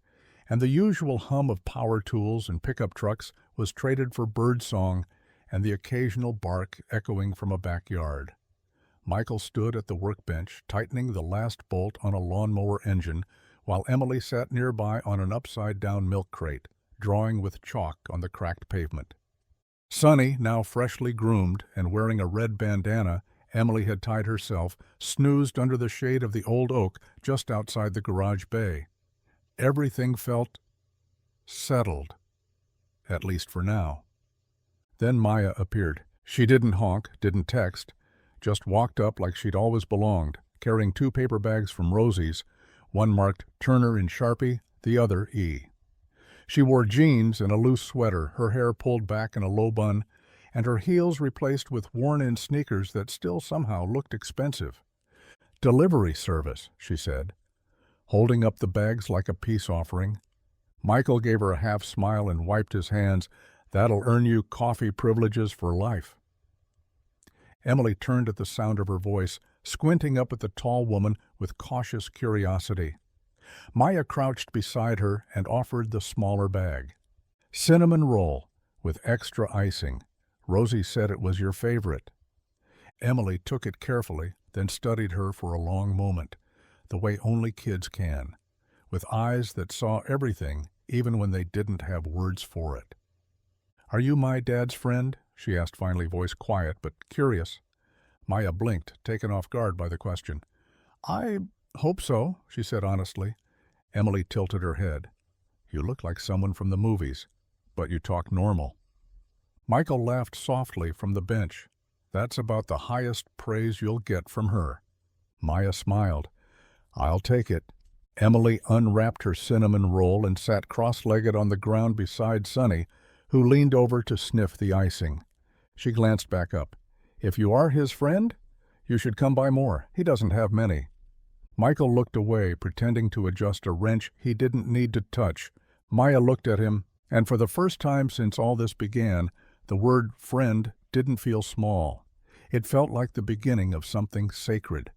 and the usual hum of power tools and pickup trucks was traded for birdsong and the occasional bark echoing from a backyard. Michael stood at the workbench, tightening the last bolt on a lawnmower engine, while Emily sat nearby on an upside-down milk crate, drawing with chalk on the cracked pavement. Sonny, now freshly groomed and wearing a red bandana Emily had tied herself, snoozed under the shade of the old oak just outside the garage bay. Everything felt settled, at least for now. Then Maya appeared. She didn't honk, didn't text, just walked up like she'd always belonged, carrying 2 paper bags from Rosie's, one marked Turner in Sharpie, the other E. She wore jeans and a loose sweater, her hair pulled back in a low bun, and her heels replaced with worn-in sneakers that still somehow looked expensive. "Delivery service," she said, holding up the bags like a peace offering. Michael gave her a half smile and wiped his hands. "That'll earn you coffee privileges for life." Emily turned at the sound of her voice, squinting up at the tall woman with cautious curiosity. Maya crouched beside her and offered the smaller bag. "Cinnamon roll, with extra icing. Rosie said it was your favorite." Emily took it carefully, then studied her for a long moment, the way only kids can, with eyes that saw everything, even when they didn't have words for it. "Are you my dad's friend?" she asked finally, voice quiet but curious. Maya blinked, taken off guard by the question. "I hope so," she said honestly. Emily tilted her head. "You look like someone from the movies, but you talk normal." Michael laughed softly from the bench. "That's about the highest praise you'll get from her." Maya smiled. "I'll take it." Emily unwrapped her cinnamon roll and sat cross-legged on the ground beside Sonny, who leaned over to sniff the icing. She glanced back up. "If you are his friend, you should come by more. He doesn't have many." Michael looked away, pretending to adjust a wrench he didn't need to touch. Maya looked at him, And for the first time since all this began, the word friend didn't feel small. It felt like the beginning of something sacred.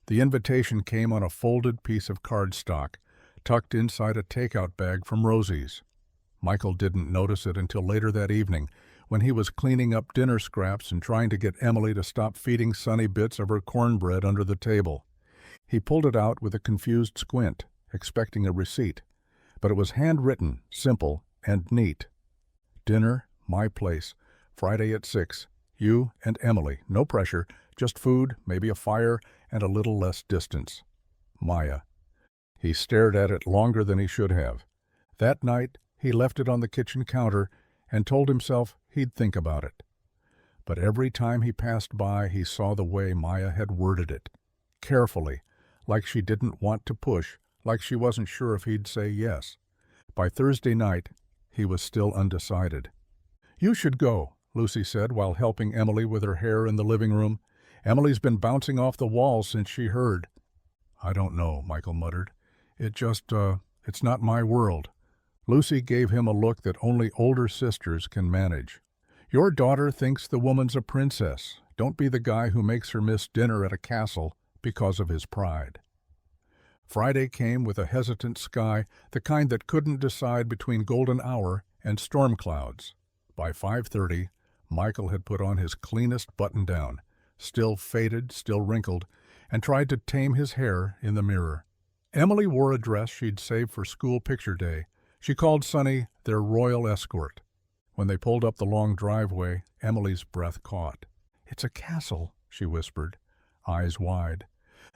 The invitation came on a folded piece of cardstock, tucked inside a takeout bag from Rosie's. Michael didn't notice it until later that evening, when he was cleaning up dinner scraps and trying to get Emily to stop feeding Sonny bits of her cornbread under the table. He pulled it out with a confused squint, expecting a receipt. But it was handwritten, simple, and neat. Dinner, my place, Friday at 6. You and Emily. No pressure, just food, maybe a fire, and a little less distance. Maya. He stared at it longer than he should have. That night, he left it on the kitchen counter and told himself he'd think about it. But every time he passed by, he saw the way Maya had worded it. Carefully, like she didn't want to push, like she wasn't sure if he'd say yes. By Thursday night, he was still undecided. "You should go," Lucy said while helping Emily with her hair in the living room. "Emily's been bouncing off the walls since she heard." "I don't know," Michael muttered. It's not my world." Lucy gave him a look that only older sisters can manage. "Your daughter thinks the woman's a princess. Don't be the guy who makes her miss dinner at a castle because of his pride." Friday came with a hesitant sky, the kind that couldn't decide between golden hour and storm clouds. By 5:30, Michael had put on his cleanest button-down, still faded, still wrinkled, and tried to tame his hair in the mirror. Emily wore a dress she'd saved for school picture day. She called Sonny their royal escort. When they pulled up the long driveway, Emily's breath caught. "It's a castle," she whispered, eyes wide.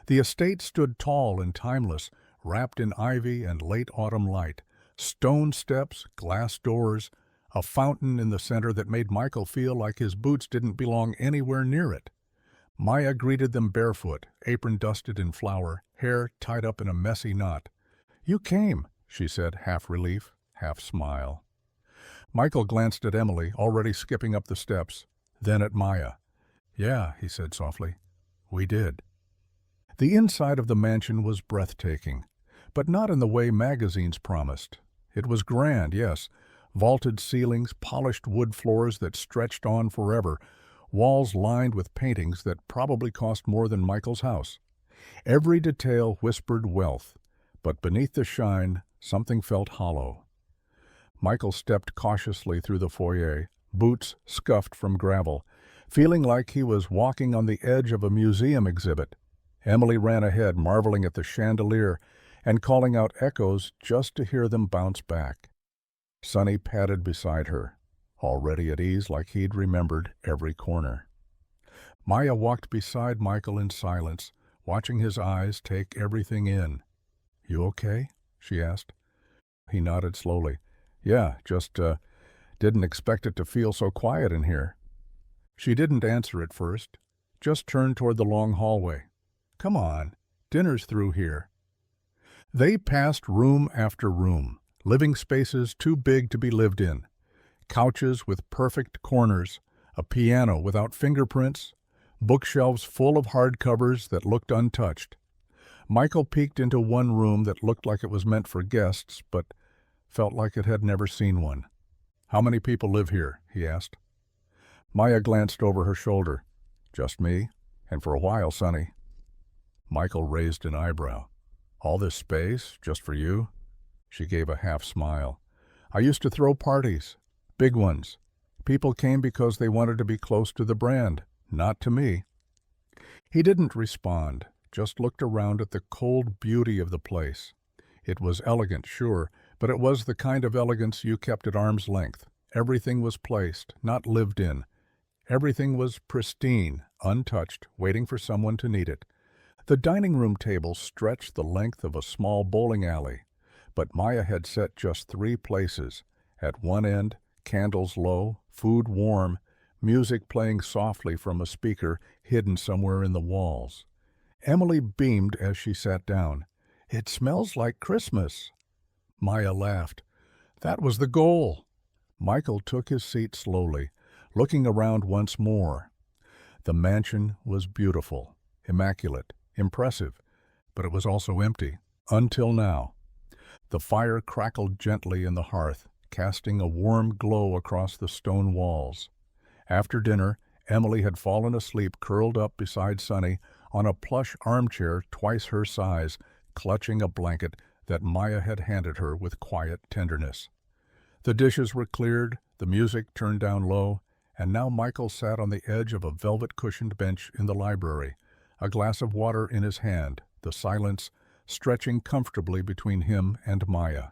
The estate stood tall and timeless, wrapped in ivy and late autumn light. Stone steps, glass doors, a fountain in the center that made Michael feel like his boots didn't belong anywhere near it. Maya greeted them barefoot, apron dusted in flour, hair tied up in a messy knot. "You came," she said, half relief, half smile. Michael glanced at Emily, already skipping up the steps, then at Maya. "Yeah," he said softly, "we did." The inside of the mansion was breathtaking, but not in the way magazines promised. It was grand, yes, vaulted ceilings, polished wood floors that stretched on forever, walls lined with paintings that probably cost more than Michael's house. Every detail whispered wealth, but beneath the shine, something felt hollow. Michael stepped cautiously through the foyer, boots scuffed from gravel, feeling like he was walking on the edge of a museum exhibit. Emily ran ahead, marveling at the chandelier and calling out echoes just to hear them bounce back. Sonny padded beside her, already at ease like he'd remembered every corner. Maya walked beside Michael in silence, watching his eyes take everything in. "You okay?" she asked. He nodded slowly. "Yeah, just didn't expect it to feel so quiet in here." She didn't answer at first, just turned toward the long hallway. "Come on, dinner's through here." They passed room after room, living spaces too big to be lived in. Couches with perfect corners, a piano without fingerprints, bookshelves full of hardcovers that looked untouched. Michael peeked into one room that looked like it was meant for guests, but felt like it had never seen one. "How many people live here?" he asked. Maya glanced over her shoulder. "Just me, and for a while, Sonny." Michael raised an eyebrow. "All this space, just for you?" She gave a half smile. "I used to throw parties, big ones. People came because they wanted to be close to the brand, not to me." He didn't respond, just looked around at the cold beauty of the place. It was elegant, sure, but it was the kind of elegance you kept at arm's length. Everything was placed, not lived in. Everything was pristine, untouched, waiting for someone to need it. The dining room table stretched the length of a small bowling alley, but Maya had set just 3 places. At one end, candles low, food warm, music playing softly from a speaker hidden somewhere in the walls. Emily beamed as she sat down. "It smells like Christmas." Maya laughed. "That was the goal." Michael took his seat slowly, looking around once more. The mansion was beautiful, immaculate, impressive, but it was also empty, until now. The fire crackled gently in the hearth, casting a warm glow across the stone walls. After dinner, Emily had fallen asleep curled up beside Sonny on a plush armchair twice her size, clutching a blanket that Maya had handed her with quiet tenderness. The dishes were cleared, the music turned down low, and now Michael sat on the edge of a velvet-cushioned bench in the library, a glass of water in his hand, the silence stretching comfortably between him and Maya.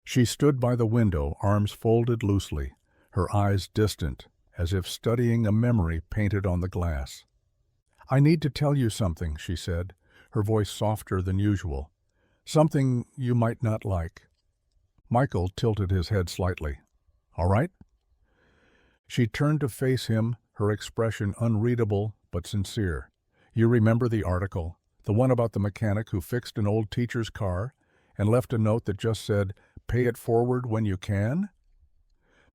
She stood by the window, arms folded loosely, her eyes distant, as if studying a memory painted on the glass. "I need to tell you something," she said, her voice softer than usual. "Something you might not like." Michael tilted his head slightly. "All right?" She turned to face him, her expression unreadable but sincere. "You remember the article, the one about the mechanic who fixed an old teacher's car and left a note that just said, 'Pay it forward when you can'?"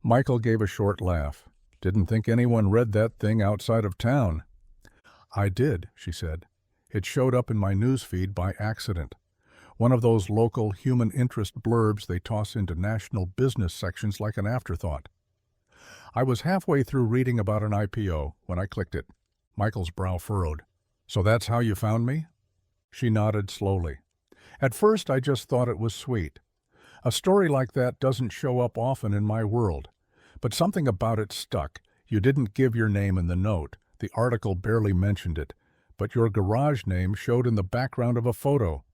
Michael gave a short laugh. "Didn't think anyone read that thing outside of town." "I did," she said. "It showed up in my news feed by accident. One of those local human interest blurbs they toss into national business sections like an afterthought. I was halfway through reading about an IPO when I clicked it." Michael's brow furrowed. "So that's how you found me?" She nodded slowly. "At first I just thought it was sweet. A story like that doesn't show up often in my world. But something about it stuck. You didn't give your name in the note. The article barely mentioned it. But your garage name showed in the background of a photo."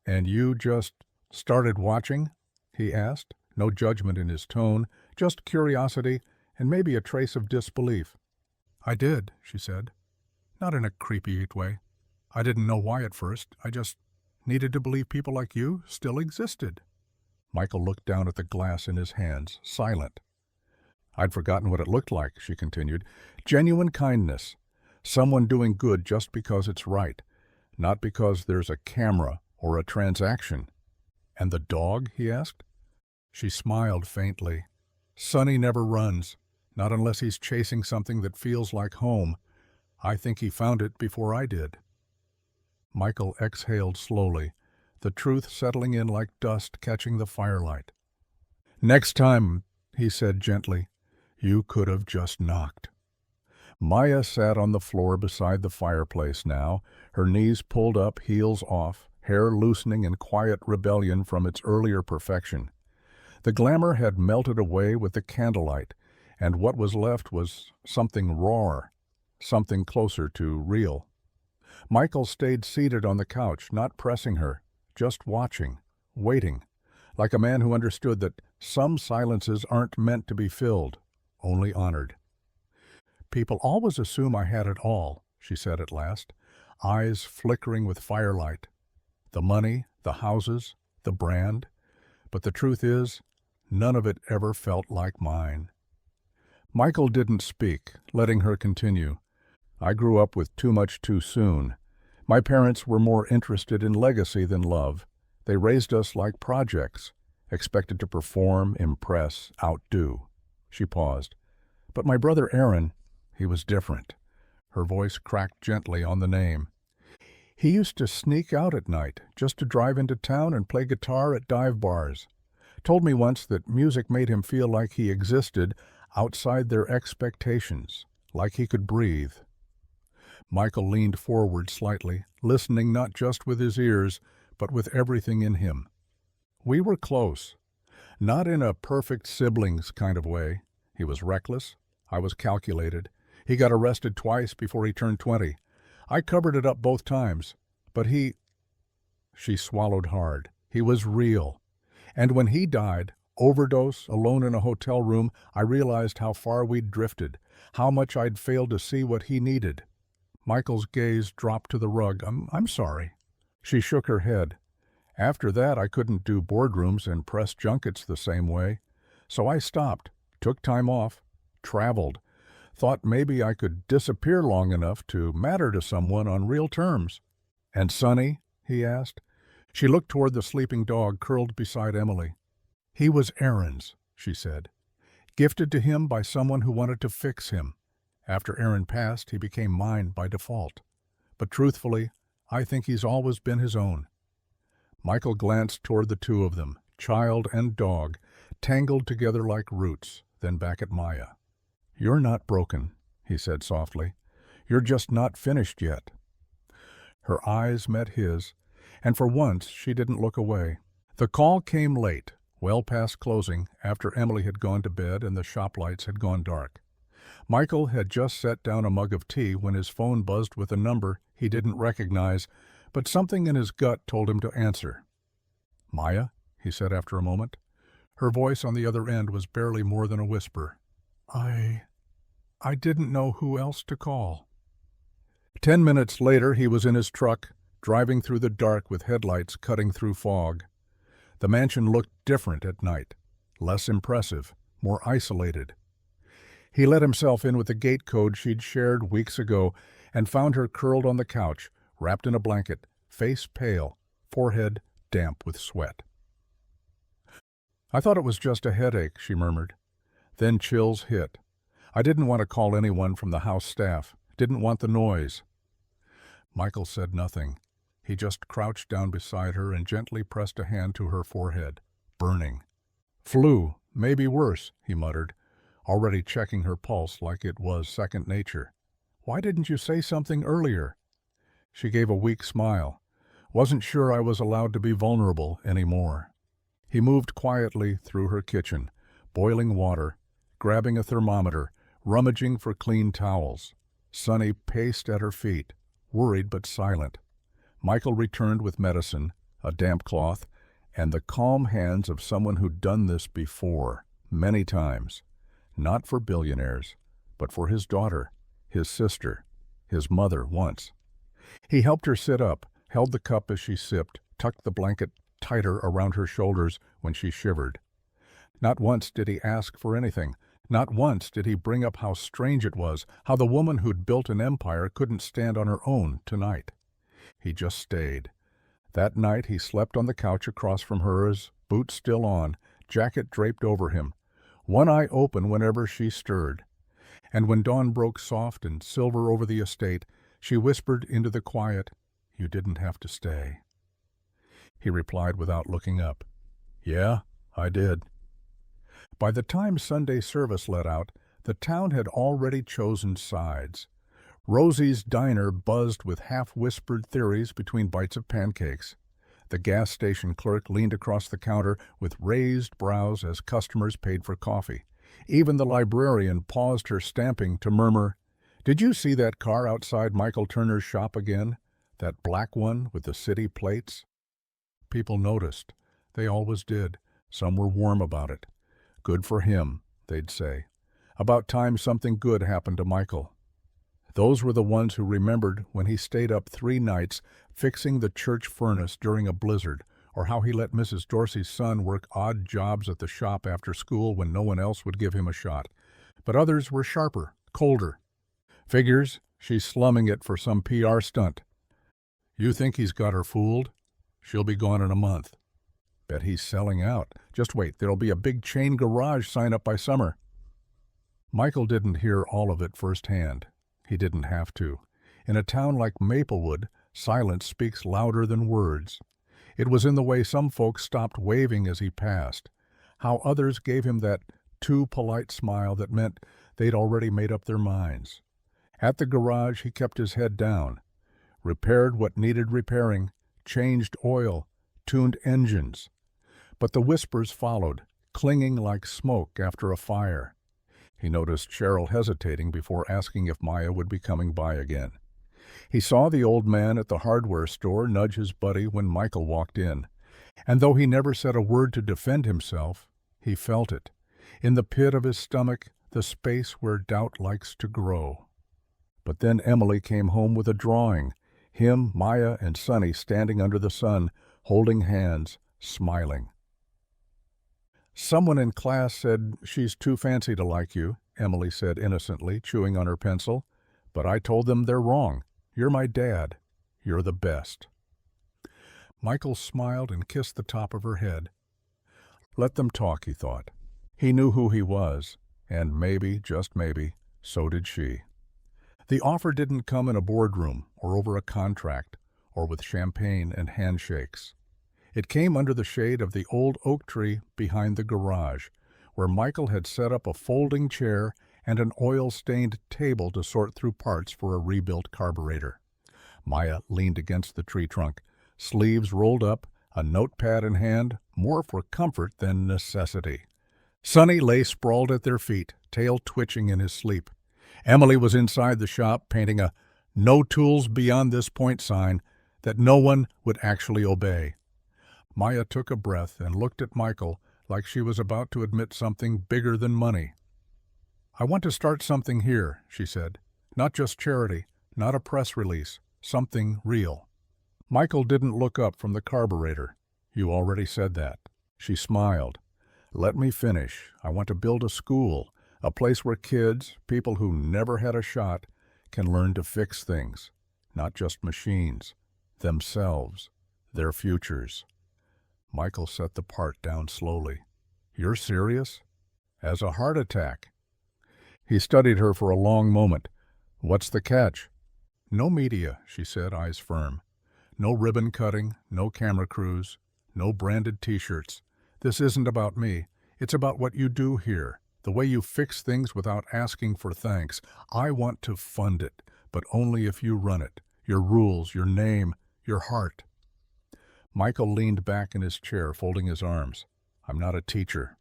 "And you just started watching?" he asked, no judgment in his tone, just curiosity and maybe a trace of disbelief. "I did," she said. "Not in a creepy way. I didn't know why at first. I just needed to believe people like you still existed." Michael looked down at the glass in his hands, silent. "I'd forgotten what it looked like," she continued. "Genuine kindness. Someone doing good just because it's right, not because there's a camera or a transaction." "And the dog?" he asked. She smiled faintly. "Sonny never runs, not unless he's chasing something that feels like home. I think he found it before I did." Michael exhaled slowly, the truth settling in like dust catching the firelight. "Next time," he said gently, "you could have just knocked." Maya sat on the floor beside the fireplace now, her knees pulled up, heels off, hair loosening in quiet rebellion from its earlier perfection. The glamour had melted away with the candlelight, and what was left was something rawer, something closer to real. Michael stayed seated on the couch, not pressing her, just watching, waiting, like a man who understood that some silences aren't meant to be filled, only honored. "People always assume I had it all," she said at last, eyes flickering with firelight. "The money, the houses, the brand. But the truth is, none of it ever felt like mine." Michael didn't speak, letting her continue. "I grew up with too much too soon. My parents were more interested in legacy than love. They raised us like projects, expected to perform, impress, outdo." She paused. "But my brother Aaron, he was different." Her voice cracked gently on the name. "He used to sneak out at night, just to drive into town and play guitar at dive bars. Told me once that music made him feel like he existed outside their expectations, like he could breathe." Michael leaned forward slightly, listening not just with his ears, but with everything in him. "We were close. Not in a perfect siblings kind of way. He was reckless. I was calculated. He got arrested twice before he turned 20. I covered it up both times. But he—" She swallowed hard. "He was real. And when he died, overdose, alone in a hotel room, I realized how far we'd drifted, how much I'd failed to see what he needed." Michael's gaze dropped to the rug. I'm sorry." She shook her head. "After that, I couldn't do boardrooms and press junkets the same way. So I stopped, took time off, traveled, thought maybe I could disappear long enough to matter to someone on real terms." "And Sonny?" he asked. She looked toward the sleeping dog curled beside Emily. "He was Aaron's," she said. "Gifted to him by someone who wanted to fix him. After Aaron passed, he became mine by default. But truthfully, I think he's always been his own." Michael glanced toward the two of them, child and dog, tangled together like roots, then back at Maya. "You're not broken," he said softly. "You're just not finished yet." Her eyes met his, and for once she didn't look away. The call came late, well past closing, after Emily had gone to bed and the shop lights had gone dark. Michael had just set down a mug of tea when his phone buzzed with a number he didn't recognize, but something in his gut told him to answer. "Maya?" he said after a moment. Her voice on the other end was barely more than a whisper. I didn't know who else to call." 10 minutes later he was in his truck, driving through the dark with headlights cutting through fog. The mansion looked different at night, less impressive, more isolated. He let himself in with the gate code she'd shared weeks ago and found her curled on the couch, wrapped in a blanket, face pale, forehead damp with sweat. "I thought it was just a headache," she murmured. Then chills hit. "I didn't want to call anyone from the house staff. Didn't want the noise." Michael said nothing. He just crouched down beside her and gently pressed a hand to her forehead. Burning. "Flu, maybe worse," he muttered, already checking her pulse like it was second nature. "Why didn't you say something earlier?" She gave a weak smile. "Wasn't sure I was allowed to be vulnerable anymore." He moved quietly through her kitchen, boiling water, grabbing a thermometer, rummaging for clean towels. Sonny paced at her feet, worried but silent. Michael returned with medicine, a damp cloth, and the calm hands of someone who'd done this before, many times. Not for billionaires, but for his daughter, his sister, his mother once. He helped her sit up, held the cup as she sipped, tucked the blanket tighter around her shoulders when she shivered. Not once did he ask for anything. Not once did he bring up how strange it was, how the woman who'd built an empire couldn't stand on her own tonight. He just stayed. That night he slept on the couch across from hers, boots still on, jacket draped over him, one eye open whenever she stirred. And when dawn broke soft and silver over the estate, she whispered into the quiet, "You didn't have to stay." He replied without looking up, "Yeah, I did." By the time Sunday service let out, the town had already chosen sides. Rosie's diner buzzed with half-whispered theories between bites of pancakes. The gas station clerk leaned across the counter with raised brows as customers paid for coffee. Even the librarian paused her stamping to murmur, "Did you see that car outside Michael Turner's shop again? That black one with the city plates?" People noticed. They always did. Some were warm about it. "Good for him," they'd say. "About time something good happened to Michael." Those were the ones who remembered when he stayed up 3 nights fixing the church furnace during a blizzard, or how he let Mrs. Dorsey's son work odd jobs at the shop after school when no one else would give him a shot. But others were sharper, colder. "Figures, she's slumming it for some PR stunt. You think he's got her fooled? She'll be gone in a month. Bet he's selling out. Just wait, there'll be a big chain garage sign up by summer." Michael didn't hear all of it firsthand. He didn't have to. In a town like Maplewood, silence speaks louder than words. It was in the way some folks stopped waving as he passed, how others gave him that too polite smile that meant they'd already made up their minds. At the garage he kept his head down, repaired what needed repairing, changed oil, tuned engines. But the whispers followed, clinging like smoke after a fire. He noticed Cheryl hesitating before asking if Maya would be coming by again. He saw the old man at the hardware store nudge his buddy when Michael walked in. And though he never said a word to defend himself, he felt it. In the pit of his stomach, the space where doubt likes to grow. But then Emily came home with a drawing. Him, Maya, and Sonny standing under the sun, holding hands, smiling. "Someone in class said she's too fancy to like you," Emily said innocently, chewing on her pencil. "But I told them they're wrong. You're my dad. You're the best." Michael smiled and kissed the top of her head. Let them talk, he thought. He knew who he was, and maybe, just maybe, so did she. The offer didn't come in a boardroom or over a contract or with champagne and handshakes. It came under the shade of the old oak tree behind the garage, where Michael had set up a folding chair and an oil-stained table to sort through parts for a rebuilt carburetor. Maya leaned against the tree trunk, sleeves rolled up, a notepad in hand, more for comfort than necessity. Sonny lay sprawled at their feet, tail twitching in his sleep. Emily was inside the shop painting a "no tools beyond this point" sign that no one would actually obey. Maya took a breath and looked at Michael like she was about to admit something bigger than money. "I want to start something here," she said. "Not just charity, not a press release, something real." Michael didn't look up from the carburetor. "You already said that." She smiled. "Let me finish. I want to build a school, a place where kids, people who never had a shot, can learn to fix things. Not just machines. Themselves. Their futures." Michael set the part down slowly. "You're serious?" "As a heart attack." He studied her for a long moment. "What's the catch?" "No media," she said, eyes firm. "No ribbon cutting, no camera crews, no branded t-shirts. This isn't about me. It's about what you do here, the way you fix things without asking for thanks. I want to fund it, but only if you run it. Your rules, your name, your heart." Michael leaned back in his chair, folding his arms. "I'm not a teacher."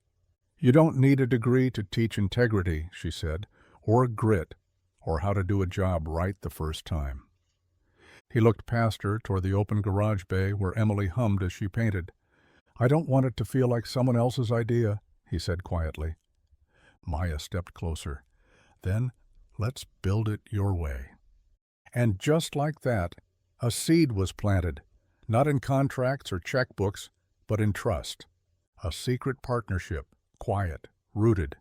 "You don't need a degree to teach integrity," she said, "or grit, or how to do a job right the first time." He looked past her toward the open garage bay where Emily hummed as she painted. "I don't want it to feel like someone else's idea," he said quietly. Maya stepped closer. "Then let's build it your way." And just like that, a seed was planted, not in contracts or checkbooks, but in trust. A secret partnership, quiet, rooted,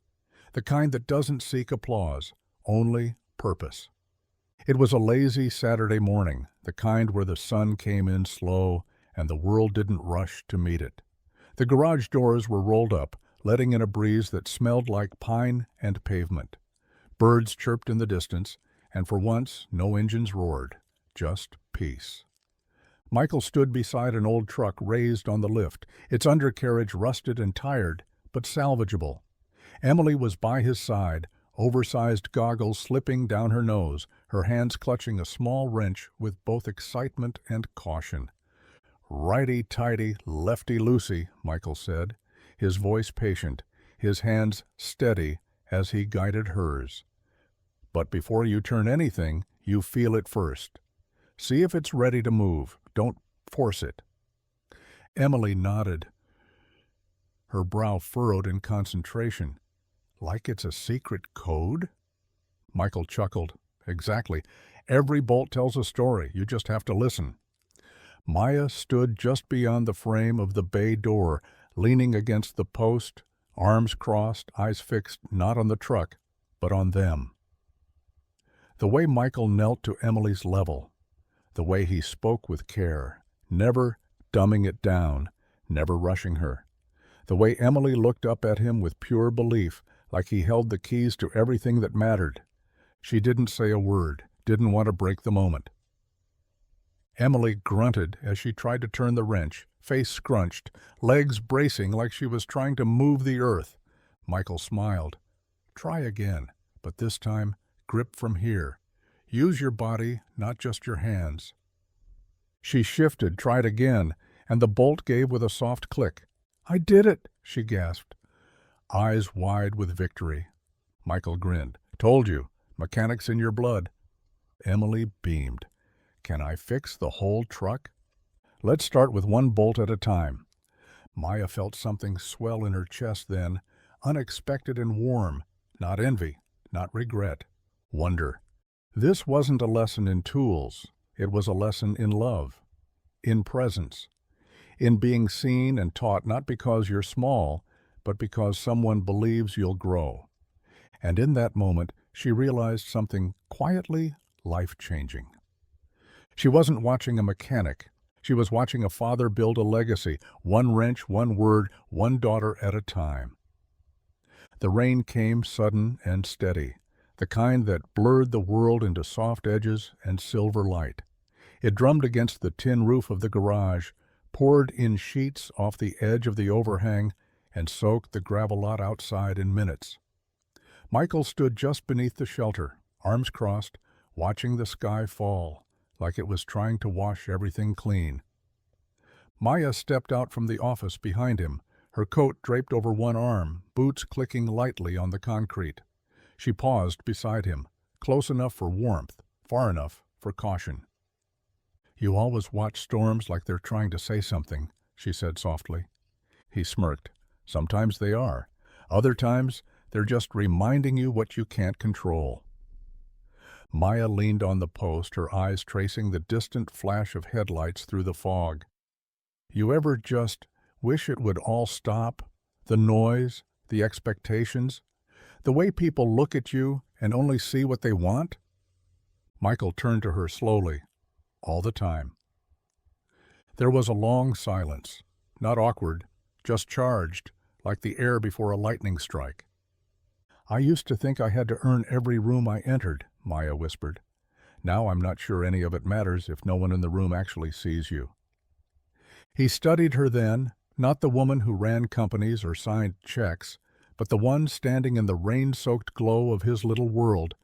the kind that doesn't seek applause, only purpose. It was a lazy Saturday morning, the kind where the sun came in slow and the world didn't rush to meet it. The garage doors were rolled up, letting in a breeze that smelled like pine and pavement. Birds chirped in the distance, and for once no engines roared, just peace. Michael stood beside an old truck raised on the lift, its undercarriage rusted and tired, but salvageable. Emily was by his side, oversized goggles slipping down her nose, her hands clutching a small wrench with both excitement and caution. "Righty-tighty, lefty-loosey," Michael said, his voice patient, his hands steady as he guided hers. "But before you turn anything, you feel it first. See if it's ready to move. Don't force it." Emily nodded, her brow furrowed in concentration. "Like it's a secret code?" Michael chuckled. "Exactly. Every bolt tells a story. You just have to listen." Maya stood just beyond the frame of the bay door, leaning against the post, arms crossed, eyes fixed not on the truck, but on them. The way Michael knelt to Emily's level, the way he spoke with care, never dumbing it down, never rushing her. The way Emily looked up at him with pure belief, like he held the keys to everything that mattered. She didn't say a word, didn't want to break the moment. Emily grunted as she tried to turn the wrench, face scrunched, legs bracing like she was trying to move the earth. Michael smiled. "Try again, but this time, grip from here. Use your body, not just your hands." She shifted, tried again, and the bolt gave with a soft click. "I did it," she gasped, eyes wide with victory. Michael grinned. "Told you, mechanics in your blood." Emily beamed. "Can I fix the whole truck?" "Let's start with one bolt at a time." Maya felt something swell in her chest then, unexpected and warm, not envy, not regret, wonder. This wasn't a lesson in tools. It was a lesson in love, in presence, in being seen and taught not because you're small, but because someone believes you'll grow. And in that moment, she realized something quietly life-changing. She wasn't watching a mechanic. She was watching a father build a legacy, one wrench, one word, one daughter at a time. The rain came sudden and steady, the kind that blurred the world into soft edges and silver light. It drummed against the tin roof of the garage, poured in sheets off the edge of the overhang and soaked the gravel lot outside in minutes. Michael stood just beneath the shelter, arms crossed, watching the sky fall, like it was trying to wash everything clean. Maya stepped out from the office behind him, her coat draped over one arm, boots clicking lightly on the concrete. She paused beside him, close enough for warmth, far enough for caution. "You always watch storms like they're trying to say something," she said softly. He smirked. "Sometimes they are. Other times, they're just reminding you what you can't control." Maya leaned on the post, her eyes tracing the distant flash of headlights through the fog. "You ever just wish it would all stop? The noise, the expectations, the way people look at you and only see what they want?" Michael turned to her slowly. "All the time." There was a long silence, not awkward, just charged, like the air before a lightning strike. "I used to think I had to earn every room I entered," Maya whispered. "Now I'm not sure any of it matters if no one in the room actually sees you." He studied her then, not the woman who ran companies or signed checks, but the one standing in the rain-soaked glow of his little world,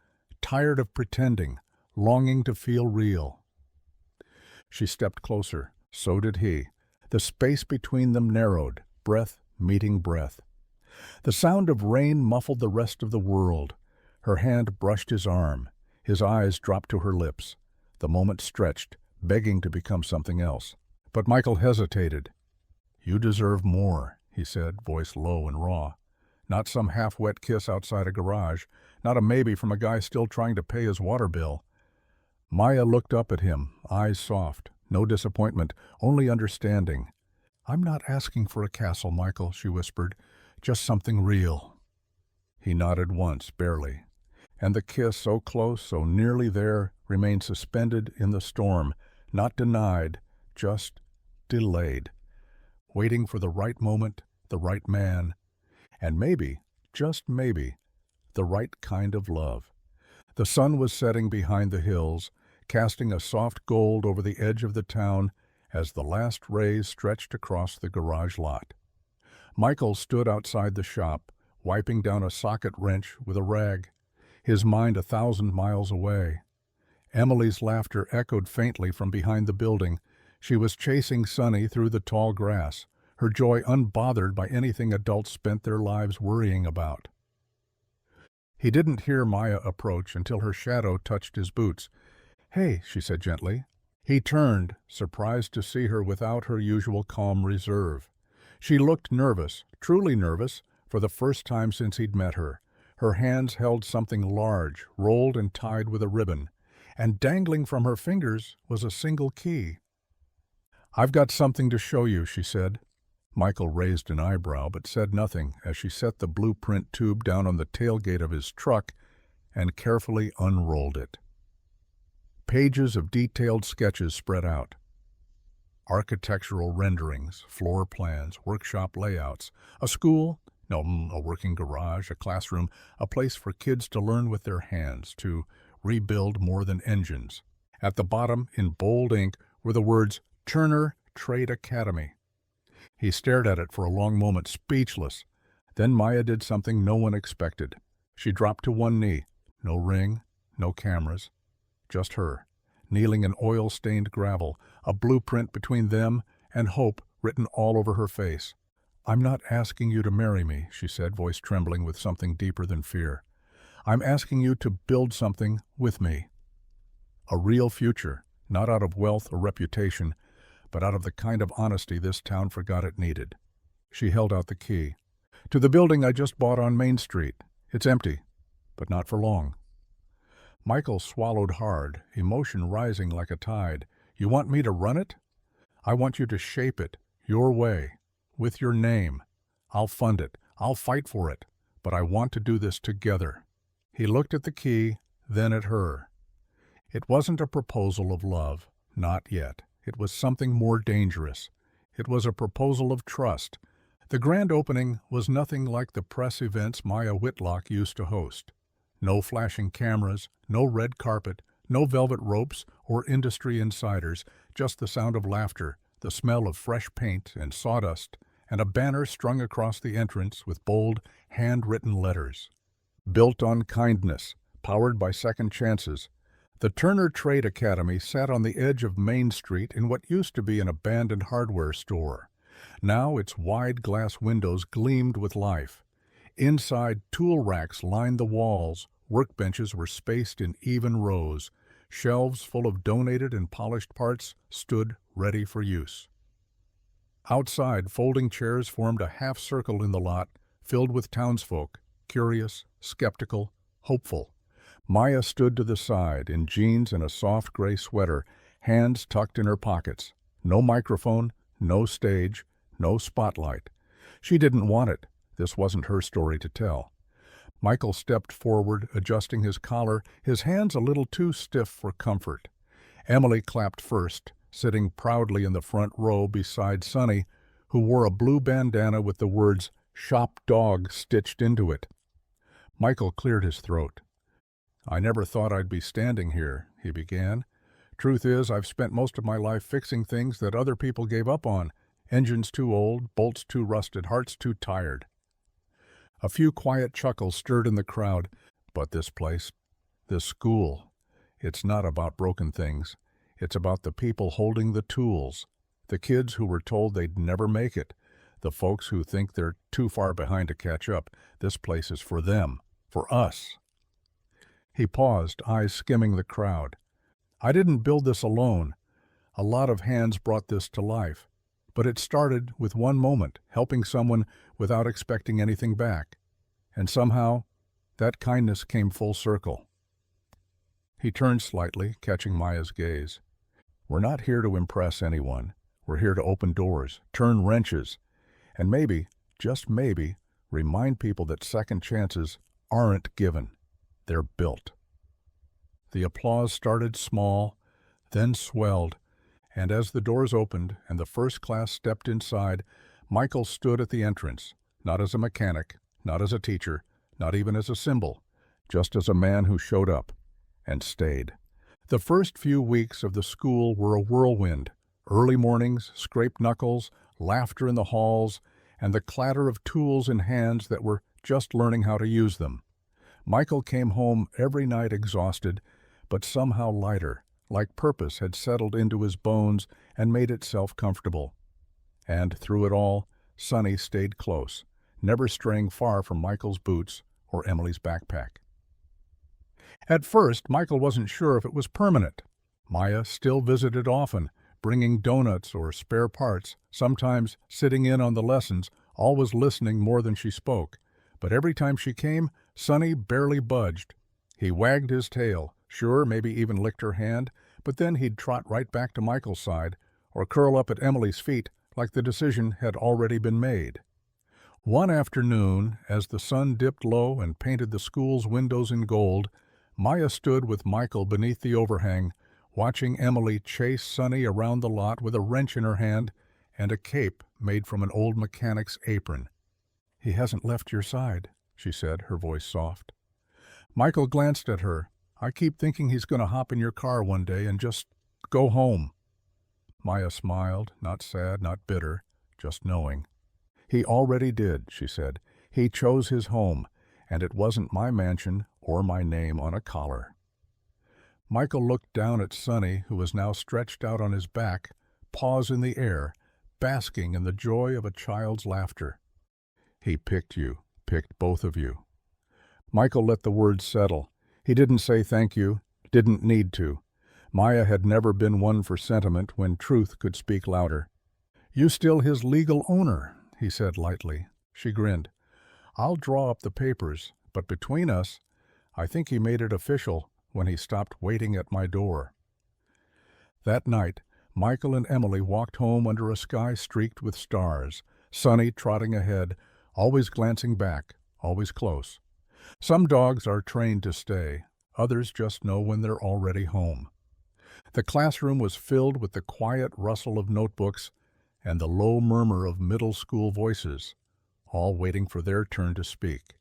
tired of pretending, longing to feel real. She stepped closer. So did he. The space between them narrowed, breath meeting breath. The sound of rain muffled the rest of the world. Her hand brushed his arm. His eyes dropped to her lips. The moment stretched, begging to become something else. But Michael hesitated. "You deserve more," he said, voice low and raw. Not some half-wet kiss outside a garage, not a maybe from a guy still trying to pay his water bill. Maya looked up at him, eyes soft, no disappointment, only understanding. "I'm not asking for a castle, Michael," she whispered, "just something real." He nodded once, barely, and the kiss, so close, so nearly there, remained suspended in the storm, not denied, just delayed, waiting for the right moment, the right man, and maybe, just maybe, the right kind of love. The sun was setting behind the hills, casting a soft gold over the edge of the town as the last rays stretched across the garage lot. Michael stood outside the shop, wiping down a socket wrench with a rag, his mind 1,000 miles away. Emily's laughter echoed faintly from behind the building. She was chasing Sonny through the tall grass, her joy unbothered by anything adults spent their lives worrying about. He didn't hear Maya approach until her shadow touched his boots. "Hey," she said gently. He turned, surprised to see her without her usual calm reserve. She looked nervous, truly nervous, for the first time since he'd met her. Her hands held something large, rolled and tied with a ribbon, and dangling from her fingers was a single key. "I've got something to show you," she said. Michael raised an eyebrow but said nothing as she set the blueprint tube down on the tailgate of his truck and carefully unrolled it. Pages of detailed sketches spread out. Architectural renderings, floor plans, workshop layouts, a school, no, a working garage, a classroom, a place for kids to learn with their hands, to rebuild more than engines. At the bottom, in bold ink, were the words Turner Trade Academy. He stared at it for a long moment, speechless. Then Maya did something no one expected. She dropped to one knee. No ring, no cameras. Just her, kneeling in oil-stained gravel, a blueprint between them and hope written all over her face. "I'm not asking you to marry me," she said, voice trembling with something deeper than fear. "I'm asking you to build something with me. A real future, not out of wealth or reputation, but out of the kind of honesty this town forgot it needed." She held out the key. "To the building I just bought on Main Street. It's empty, but not for long." Michael swallowed hard, emotion rising like a tide. "You want me to run it? I want you to shape it, your way, with your name. I'll fund it. I'll fight for it. But I want to do this together." He looked at the key, then at her. It wasn't a proposal of love, not yet. It was something more dangerous. It was a proposal of trust. The grand opening was nothing like the press events Maya Whitlock used to host. No flashing cameras, no red carpet, no velvet ropes or industry insiders, just the sound of laughter, the smell of fresh paint and sawdust, and a banner strung across the entrance with bold, handwritten letters. Built on kindness, powered by second chances, the Turner Trade Academy sat on the edge of Main Street in what used to be an abandoned hardware store. Now its wide glass windows gleamed with life. Inside, tool racks lined the walls, workbenches were spaced in even rows, shelves full of donated and polished parts stood ready for use. Outside, folding chairs formed a half circle in the lot, filled with townsfolk, curious, skeptical, hopeful. Maya stood to the side, in jeans and a soft gray sweater, hands tucked in her pockets. No microphone, no stage, no spotlight. She didn't want it. This wasn't her story to tell. Michael stepped forward, adjusting his collar, his hands a little too stiff for comfort. Emily clapped first, sitting proudly in the front row beside Sonny, who wore a blue bandana with the words "Shop Dog" stitched into it. Michael cleared his throat. "I never thought I'd be standing here," he began. "Truth is, I've spent most of my life fixing things that other people gave up on. Engines too old, bolts too rusted, hearts too tired." A few quiet chuckles stirred in the crowd. But this place, this school, it's not about broken things. It's about the people holding the tools, the kids who were told they'd never make it, the folks who think they're too far behind to catch up. This place is for them, for us. He paused, eyes skimming the crowd. "I didn't build this alone. A lot of hands brought this to life. But it started with one moment, helping someone without expecting anything back. And somehow, that kindness came full circle." He turned slightly, catching Maya's gaze. "We're not here to impress anyone. We're here to open doors, turn wrenches, and maybe, just maybe, remind people that second chances aren't given. They're built." The applause started small, then swelled, and as the doors opened and the first class stepped inside, Michael stood at the entrance, not as a mechanic, not as a teacher, not even as a symbol, just as a man who showed up and stayed. The first few weeks of the school were a whirlwind. Early mornings, scraped knuckles, laughter in the halls, and the clatter of tools in hands that were just learning how to use them. Michael came home every night exhausted, but somehow lighter, like purpose had settled into his bones and made itself comfortable. And through it all, Sonny stayed close, never straying far from Michael's boots or Emily's backpack. At first, Michael wasn't sure if it was permanent. Maya still visited often, bringing donuts or spare parts, sometimes sitting in on the lessons, always listening more than she spoke. But every time she came, Sonny barely budged. He wagged his tail, sure, maybe even licked her hand, but then he'd trot right back to Michael's side, or curl up at Emily's feet like the decision had already been made. One afternoon, as the sun dipped low and painted the school's windows in gold, Maya stood with Michael beneath the overhang, watching Emily chase Sonny around the lot with a wrench in her hand and a cape made from an old mechanic's apron. "He hasn't left your side," she said, her voice soft. Michael glanced at her. "I keep thinking he's going to hop in your car one day and just go home." Maya smiled, not sad, not bitter, just knowing. "He already did," she said. "He chose his home, and it wasn't my mansion or my name on a collar." Michael looked down at Sonny, who was now stretched out on his back, paws in the air, basking in the joy of a child's laughter. "He picked you, picked both of you." Michael let the words settle. He didn't say thank you, didn't need to. Maya had never been one for sentiment when truth could speak louder. "You still his legal owner," he said lightly. She grinned. "I'll draw up the papers, but between us, I think he made it official when he stopped waiting at my door." That night, Michael and Emily walked home under a sky streaked with stars, Sonny trotting ahead, always glancing back, always close. Some dogs are trained to stay, others just know when they're already home. The classroom was filled with the quiet rustle of notebooks and the low murmur of middle school voices, all waiting for their turn to speak.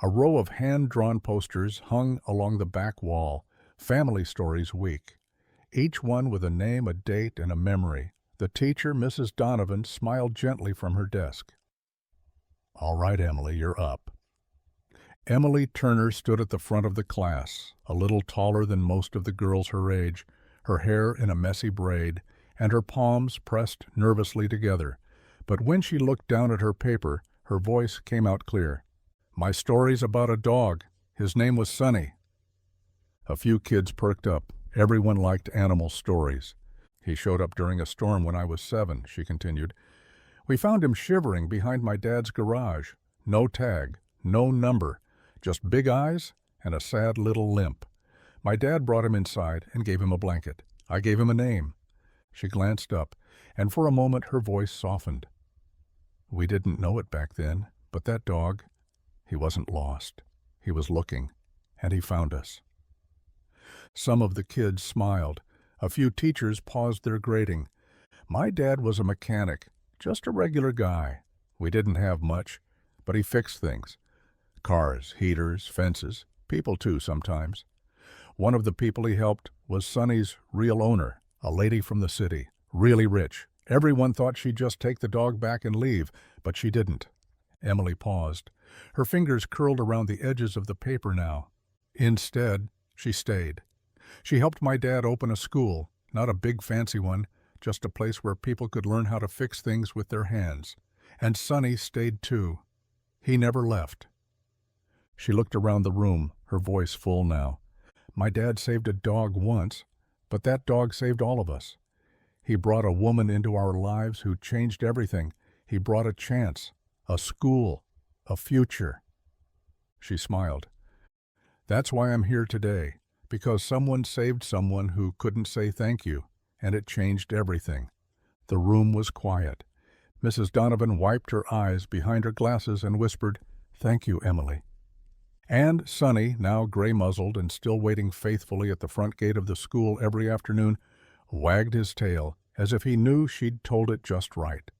A row of hand-drawn posters hung along the back wall, Family Stories Week, each one with a name, a date, and a memory, The teacher, Mrs. Donovan, smiled gently from her desk. "All right, Emily, you're up." Emily Turner stood at the front of the class, a little taller than most of the girls her age, her hair in a messy braid, and her palms pressed nervously together. But when she looked down at her paper, her voice came out clear. "My story's about a dog. His name was Sonny." A few kids perked up. Everyone liked animal stories. "He showed up during a storm when I was 7, she continued. "We found him shivering behind my dad's garage. No tag, no number, just big eyes and a sad little limp. My dad brought him inside and gave him a blanket. I gave him a name." She glanced up, and for a moment her voice softened. "We didn't know it back then, but that dog, he wasn't lost. He was looking, and he found us." Some of the kids smiled. A few teachers paused their grading. "My dad was a mechanic, just a regular guy. We didn't have much, but he fixed things. Cars, heaters, fences, people too sometimes. One of the people he helped was Sonny's real owner, a lady from the city, really rich. Everyone thought she'd just take the dog back and leave, but she didn't." Emily paused. Her fingers curled around the edges of the paper now. "Instead, she stayed. She helped my dad open a school, not a big fancy one, just a place where people could learn how to fix things with their hands. And Sonny stayed too. He never left." She looked around the room, her voice full now. "My dad saved a dog once, but that dog saved all of us. He brought a woman into our lives who changed everything. He brought a chance, a school, a future." She smiled. "That's why I'm here today, because someone saved someone who couldn't say thank you, and it changed everything." The room was quiet. Mrs. Donovan wiped her eyes behind her glasses and whispered, "Thank you, Emily." And Sonny, now gray-muzzled and still waiting faithfully at the front gate of the school every afternoon, wagged his tail as if he knew she'd told it just right.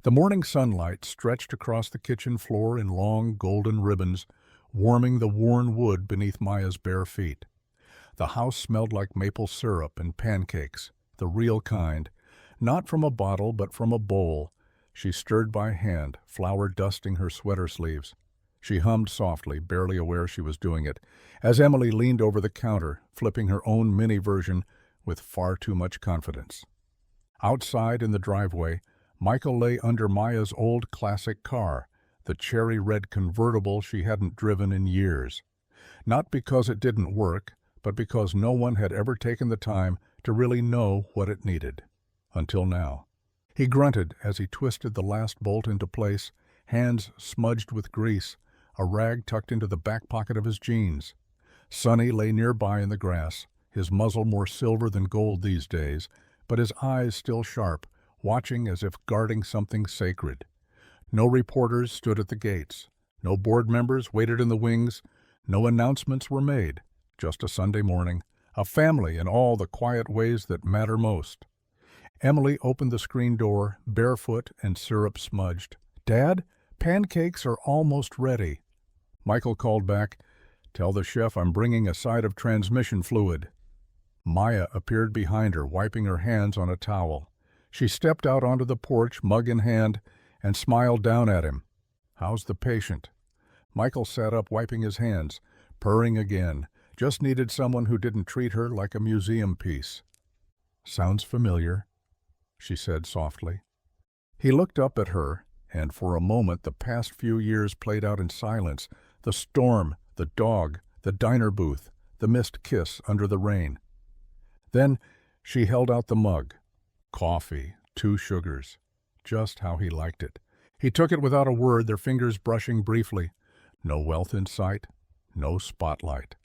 The morning sunlight stretched across the kitchen floor in long golden ribbons, warming the worn wood beneath Maya's bare feet. The house smelled like maple syrup and pancakes, the real kind, not from a bottle but from a bowl. She stirred by hand, flour dusting her sweater sleeves. She hummed softly, barely aware she was doing it, as Emily leaned over the counter, flipping her own mini version with far too much confidence. Outside in the driveway, Michael lay under Maya's old classic car, the cherry-red convertible she hadn't driven in years. Not because it didn't work, but because no one had ever taken the time to really know what it needed. Until now. He grunted as he twisted the last bolt into place, hands smudged with grease, a rag tucked into the back pocket of his jeans. Sonny lay nearby in the grass, his muzzle more silver than gold these days, but his eyes still sharp, watching as if guarding something sacred. No reporters stood at the gates. No board members waited in the wings. No announcements were made. Just a Sunday morning, a family in all the quiet ways that matter most. Emily opened the screen door, barefoot and syrup-smudged. "Dad, pancakes are almost ready." Michael called back, "Tell the chef I'm bringing a side of transmission fluid." Maya appeared behind her, wiping her hands on a towel. She stepped out onto the porch, mug in hand, and smiled down at him. "How's the patient?" Michael sat up, wiping his hands, purring again. Just needed someone who didn't treat her like a museum piece. "Sounds familiar," she said softly. He looked up at her, and for a moment the past few years played out in silence. The storm, the dog, the diner booth, the missed kiss under the rain. Then she held out the mug. Coffee, 2 sugars. Just how he liked it. He took it without a word, their fingers brushing briefly. No wealth in sight, no spotlight.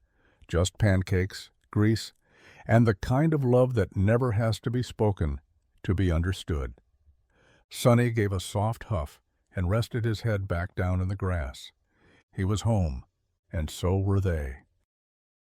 Just pancakes, grease, and the kind of love that never has to be spoken, to be understood. Sonny gave a soft huff and rested his head back down in the grass. He was home, and so were they.